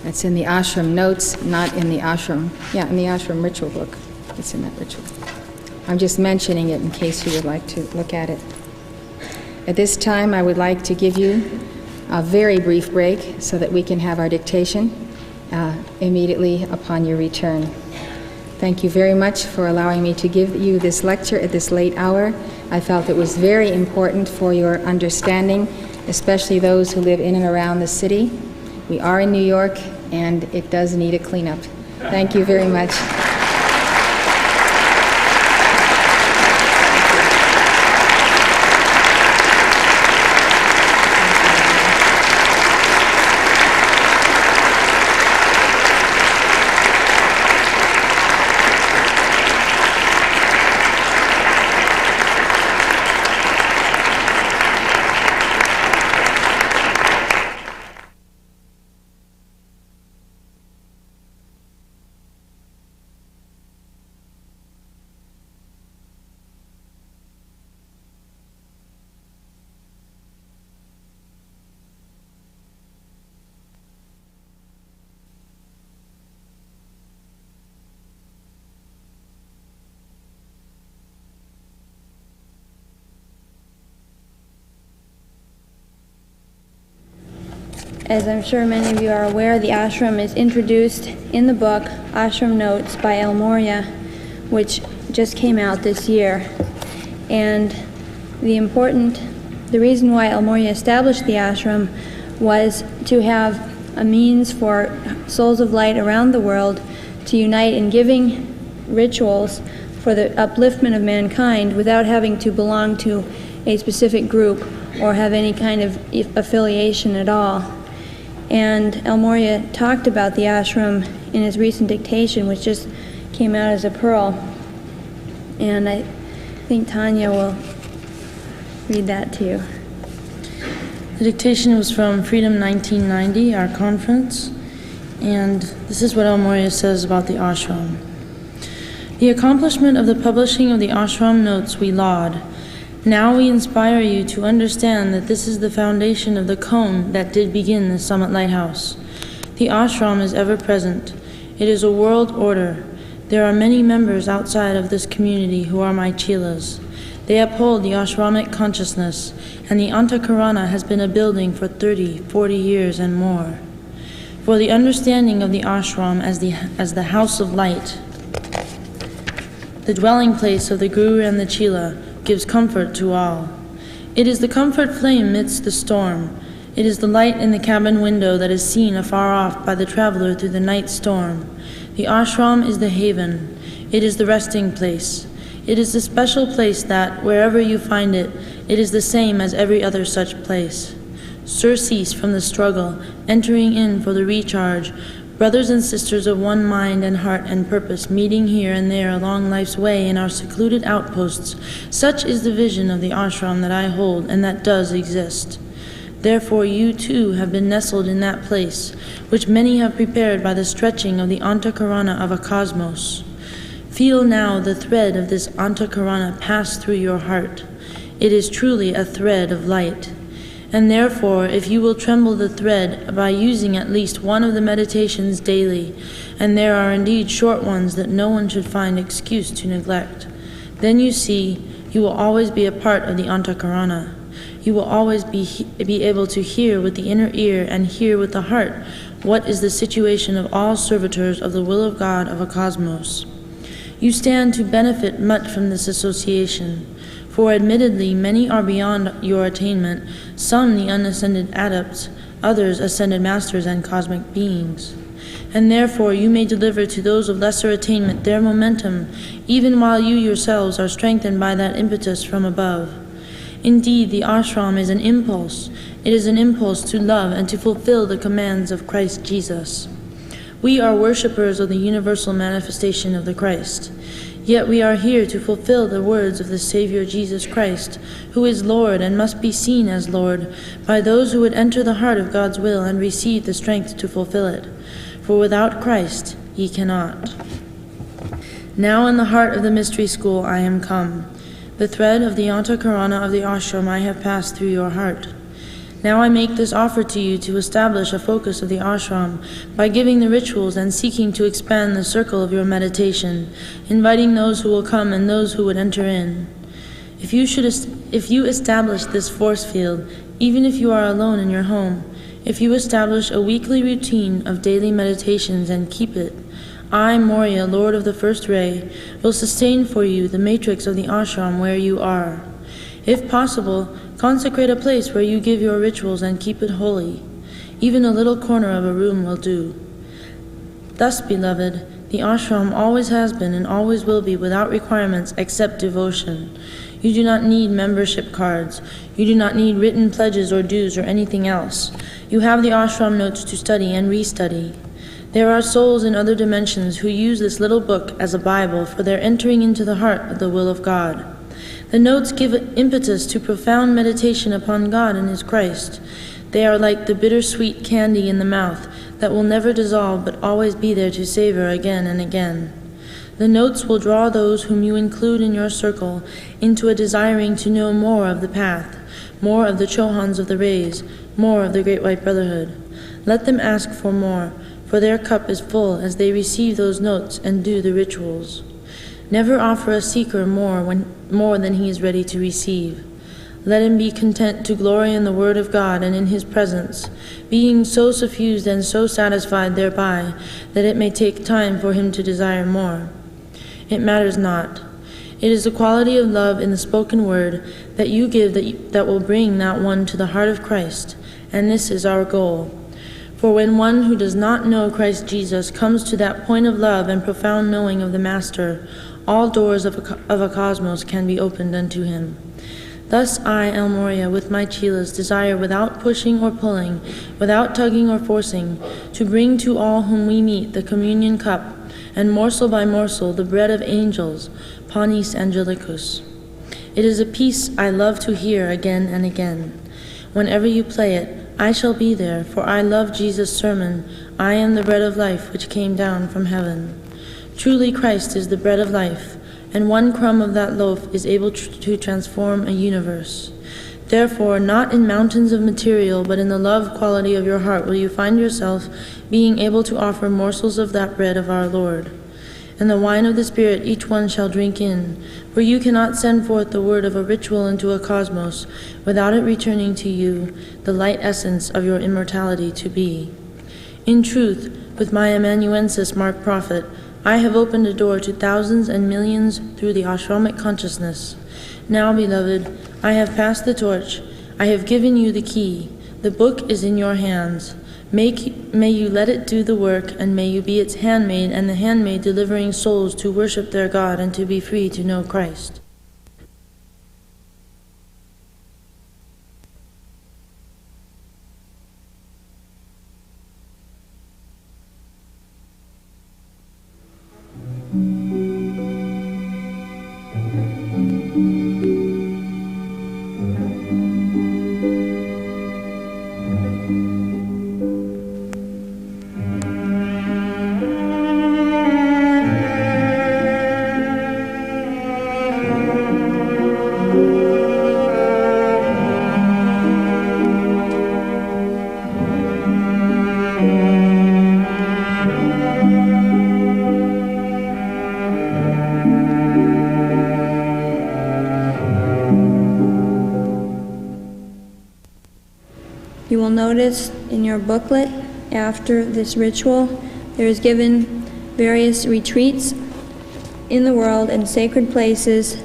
It's in the ashram notes, not in the ashram. Yeah, in the ashram ritual book. It's in that ritual. I'm just mentioning it in case you would like to look at it. At this time, I would like to give you a very brief break so that we can have our dictation immediately upon your return. Thank you very much for allowing me to give you this lecture at this late hour. I felt it was very important for your understanding, especially those who live in and around the city. We are in New York, and it does need a cleanup. Thank you very much. As I'm sure many of you are aware, the ashram is introduced in the book Ashram Notes by El Morya, which just came out this year. And the reason why El Morya established the ashram was to have a means for souls of light around the world to unite in giving rituals for the upliftment of mankind without having to belong to a specific group or have any kind of affiliation at all. And El Morya talked about the ashram in his recent dictation, which just came out as a pearl. And I think Tanya will read that to you. The dictation was from Freedom 1990, our conference, and this is what El Morya says about the ashram. The accomplishment of the publishing of the ashram notes we laud. Now we inspire you to understand that this is the foundation of the cone that did begin the Summit Lighthouse. The ashram is ever present. It is a world order. There are many members outside of this community who are my chelas. They uphold the ashramic consciousness, and the Antakarana has been a building for 30, 40 years and more. For the understanding of the ashram as the house of light, the dwelling place of the Guru and the Chela, gives comfort to all. It is the comfort flame amidst the storm. It is the light in the cabin window that is seen afar off by the traveler through the night storm. The ashram is the haven. It is the resting place. It is the special place that, wherever you find it, it is the same as every other such place. Surcease from the struggle, entering in for the recharge, brothers and sisters of one mind and heart and purpose, meeting here and there along life's way in our secluded outposts. Such is the vision of the ashram that I hold and that does exist. Therefore you too have been nestled in that place, which many have prepared by the stretching of the Antakarana of a cosmos. Feel now the thread of this Antakarana pass through your heart. It is truly a thread of light. And therefore, if you will tremble the thread by using at least one of the meditations daily, and there are indeed short ones that no one should find excuse to neglect, then you see, you will always be a part of the Antakarana. You will always be able to hear with the inner ear and hear with the heart what is the situation of all servitors of the will of God of a cosmos. You stand to benefit much from this association. For admittedly, many are beyond your attainment, some the unascended adepts, others ascended masters and cosmic beings. And therefore you may deliver to those of lesser attainment their momentum, even while you yourselves are strengthened by that impetus from above. Indeed, the ashram is an impulse. It is an impulse to love and to fulfill the commands of Christ Jesus. We are worshippers of the universal manifestation of the Christ. Yet we are here to fulfill the words of the Savior Jesus Christ, who is Lord and must be seen as Lord by those who would enter the heart of God's will and receive the strength to fulfill it. For without Christ ye cannot. Now in the heart of the mystery school I am come. The thread of the Antakarana of the ashram I have passed through your heart. Now I make this offer to you to establish a focus of the ashram by giving the rituals and seeking to expand the circle of your meditation, inviting those who will come and those who would enter in. If you establish this force field, even if you are alone in your home, if you establish a weekly routine of daily meditations and keep it, I, Morya, Lord of the First Ray, will sustain for you the matrix of the ashram where you are. If possible, consecrate a place where you give your rituals and keep it holy. Even a little corner of a room will do. Thus, beloved, the ashram always has been and always will be without requirements except devotion. You do not need membership cards. You do not need written pledges or dues or anything else. You have the ashram notes to study and restudy. There are souls in other dimensions who use this little book as a Bible for their entering into the heart of the will of God. The notes give impetus to profound meditation upon God and His Christ. They are like the bittersweet candy in the mouth that will never dissolve but always be there to savor again and again. The notes will draw those whom you include in your circle into a desiring to know more of the path, more of the Chohans of the rays, more of the Great White Brotherhood. Let them ask for more, for their cup is full as they receive those notes and do the rituals. Never offer a seeker more than he is ready to receive. Let him be content to glory in the Word of God and in His presence, being so suffused and so satisfied thereby that it may take time for him to desire more. It matters not. It is the quality of love in the spoken word that you give that will bring that one to the heart of Christ, and this is our goal. For when one who does not know Christ Jesus comes to that point of love and profound knowing of the Master, all doors of a cosmos can be opened unto him. Thus I, El Moria, with my chelas, desire without pushing or pulling, without tugging or forcing, to bring to all whom we meet the communion cup, and morsel by morsel the bread of angels, panis angelicus. It is a piece I love to hear again and again. Whenever you play it, I shall be there, for I love Jesus' sermon, I am the bread of life which came down from heaven. Truly Christ is the bread of life, and one crumb of that loaf is able to transform a universe. Therefore, not in mountains of material, but in the love quality of your heart will you find yourself being able to offer morsels of that bread of our Lord. And the wine of the Spirit each one shall drink in, for you cannot send forth the word of a ritual into a cosmos without it returning to you the light essence of your immortality to be. In truth, with my amanuensis marked prophet, I have opened a door to thousands and millions through the ashramic consciousness. Now, beloved, I have passed the torch. I have given you the key. The book is in your hands. May you let it do the work, and may you be its handmaid, and the handmaid delivering souls to worship their God and to be free to know Christ. You will notice in your booklet, after this ritual, there is given various retreats in the world and sacred places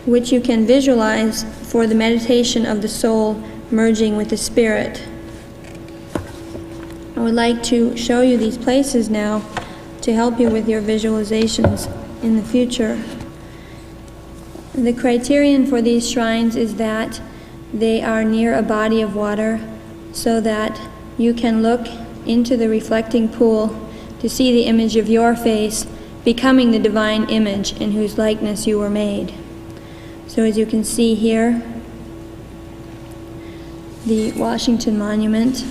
which you can visualize for the meditation of the soul merging with the spirit. I would like to show you these places now to help you with your visualizations in the future. The criterion for these shrines is that they are near a body of water so that you can look into the reflecting pool to see the image of your face becoming the divine image in whose likeness you were made. So as you can see here, the Washington Monument.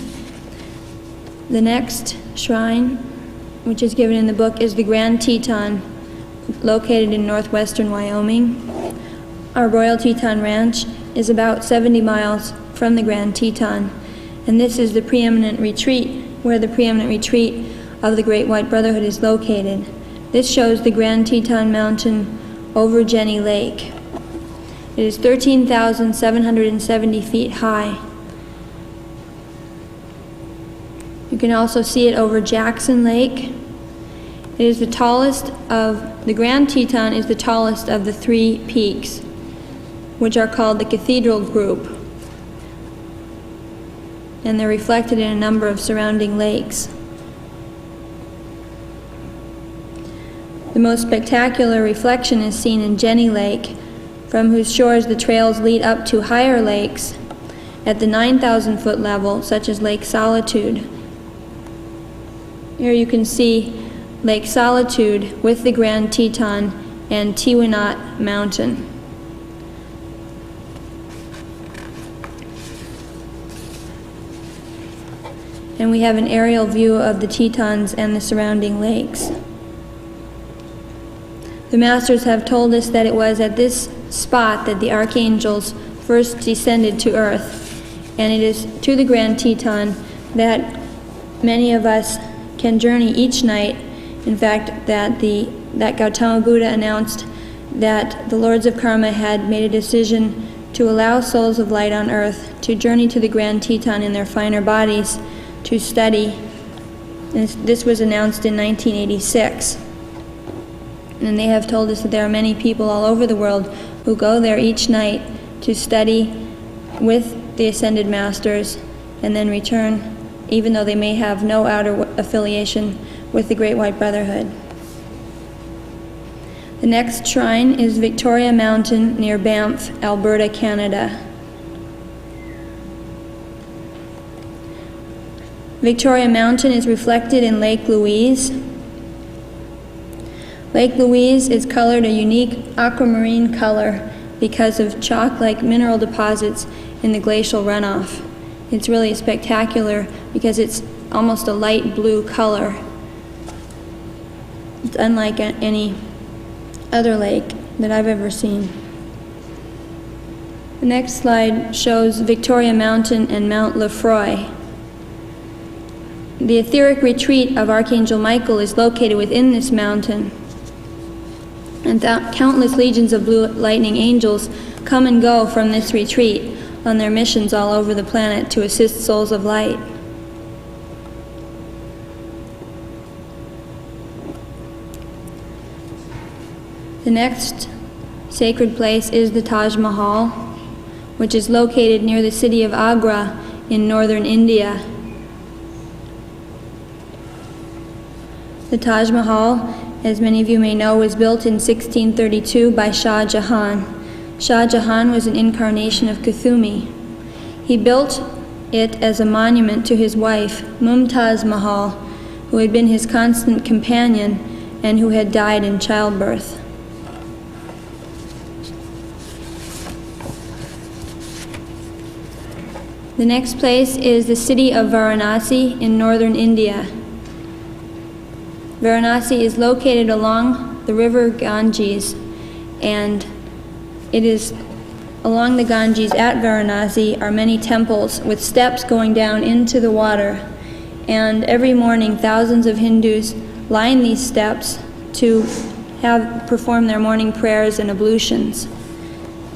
The next shrine, which is given in the book, is the Grand Teton, located in northwestern Wyoming. Our Royal Teton Ranch is about 70 miles from the Grand Teton, and this is the preeminent retreat, where the preeminent retreat of the Great White Brotherhood is located. This shows the Grand Teton Mountain over Jenny Lake. It is 13,770 feet high. You can also see it over Jackson Lake. It is the tallest of, the Grand Teton is the tallest of the three peaks, which are called the Cathedral Group, and they're reflected in a number of surrounding lakes. The most spectacular reflection is seen in Jenny Lake, from whose shores the trails lead up to higher lakes at the 9,000-foot level, such as Lake Solitude. Here you can see Lake Solitude with the Grand Teton and Tiwinot Mountain. And we have an aerial view of the Tetons and the surrounding lakes. The masters have told us that it was at this spot that the archangels first descended to earth, and it is to the Grand Teton that many of us can journey each night. In fact, that Gautama Buddha announced that the Lords of Karma had made a decision to allow souls of light on earth to journey to the Grand Teton in their finer bodies to study. And this was announced in 1986. And they have told us that there are many people all over the world who go there each night to study with the Ascended Masters and then return, even though they may have no outer affiliation with the Great White Brotherhood. The next shrine is Victoria Mountain near Banff, Alberta, Canada. Victoria Mountain is reflected in Lake Louise. Lake Louise is colored a unique aquamarine color because of chalk-like mineral deposits in the glacial runoff. It's really spectacular because it's almost a light blue color. It's unlike any other lake that I've ever seen. The next slide shows Victoria Mountain and Mount Lefroy. The etheric retreat of Archangel Michael is located within this mountain, and countless legions of blue lightning angels come and go from this retreat on their missions all over the planet to assist souls of light. The next sacred place is the Taj Mahal, which is located near the city of Agra in northern India. The Taj Mahal, as many of you may know, was built in 1632 by Shah Jahan. Shah Jahan was an incarnation of Kuthumi. He built it as a monument to his wife, Mumtaz Mahal, who had been his constant companion and who had died in childbirth. The next place is the city of Varanasi in northern India. Varanasi is located along the river Ganges, and it is along the Ganges at Varanasi are many temples with steps going down into the water, and every morning thousands of Hindus line these steps to perform their morning prayers and ablutions.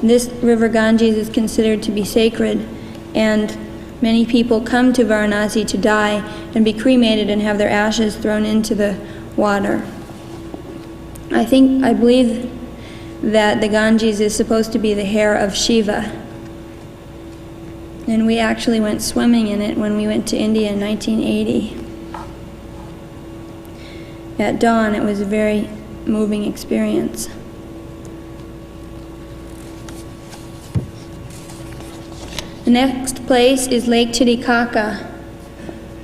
This river Ganges is considered to be sacred, and many people come to Varanasi to die and be cremated and have their ashes thrown into the water. I believe that the Ganges is supposed to be the hair of Shiva. And we actually went swimming in it when we went to India in 1980. At dawn, it was a very moving experience. The next place is Lake Titicaca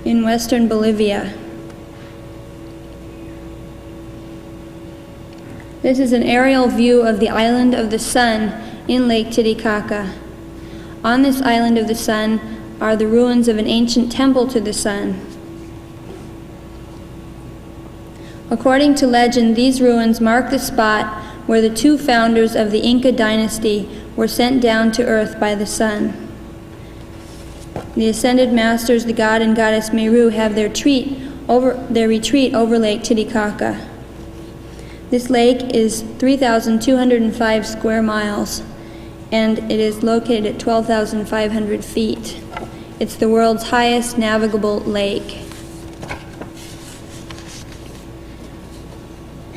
in western Bolivia. This is an aerial view of the island of the sun in Lake Titicaca. On this island of the sun are the ruins of an ancient temple to the sun. According to legend, these ruins mark the spot where the two founders of the Inca dynasty were sent down to earth by the sun. The ascended masters, the god and goddess Meru, have their retreat over Lake Titicaca. This lake is 3,205 square miles, and it is located at 12,500 feet. It's the world's highest navigable lake.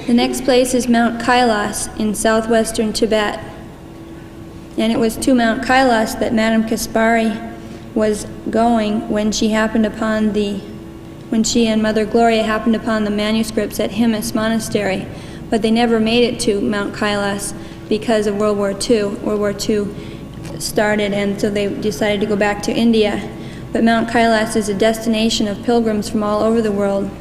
The next place is Mount Kailas in southwestern Tibet. And it was to Mount Kailas that Madame Kaspari was going when she and Mother Gloria happened upon the manuscripts at Himas Monastery. But they never made it to Mount Kailas because of World War II. World War II started, and so they decided to go back to India. But Mount Kailas is a destination of pilgrims from all over the world.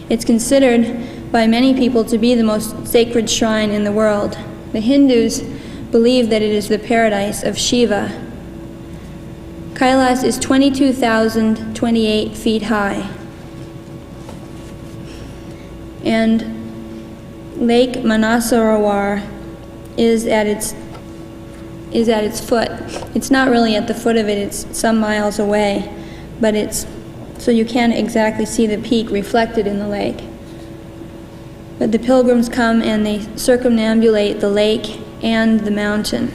It's considered by many people to be the most sacred shrine in the world. The Hindus believe that it is the paradise of Shiva. Kailas is 22,028 feet high. And Lake Manasarowar is at its foot. It's not really at the foot of it, it's some miles away, but so you can't exactly see the peak reflected in the lake. But the pilgrims come and they circumambulate the lake and the mountain.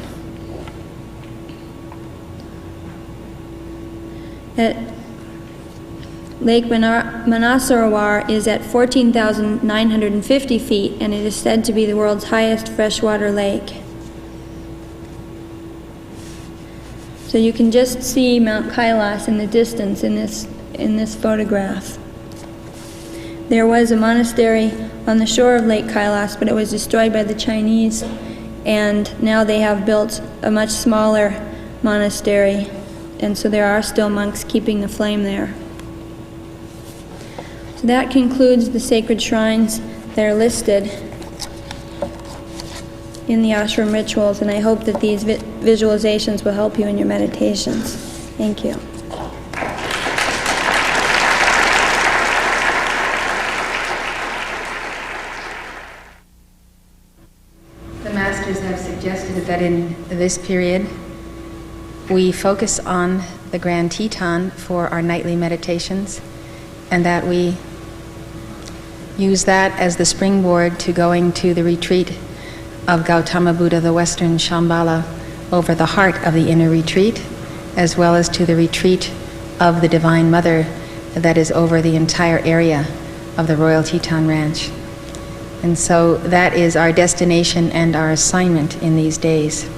Lake Manasarowar is at 14,950 feet, and it is said to be the world's highest freshwater lake. So you can just see Mount Kailas in the distance in this photograph. There was a monastery on the shore of Lake Kailas, but it was destroyed by the Chinese, and now they have built a much smaller monastery, and so there are still monks keeping the flame there. So that concludes the sacred shrines that are listed in the ashram rituals, and I hope that these visualizations will help you in your meditations. Thank you. The masters have suggested that in this period we focus on the Grand Teton for our nightly meditations, and that we use that as the springboard to going to the retreat of Gautama Buddha, the Western Shambhala, over the heart of the inner retreat, as well as to the retreat of the Divine Mother that is over the entire area of the Royal Teton Ranch. And so that is our destination and our assignment in these days.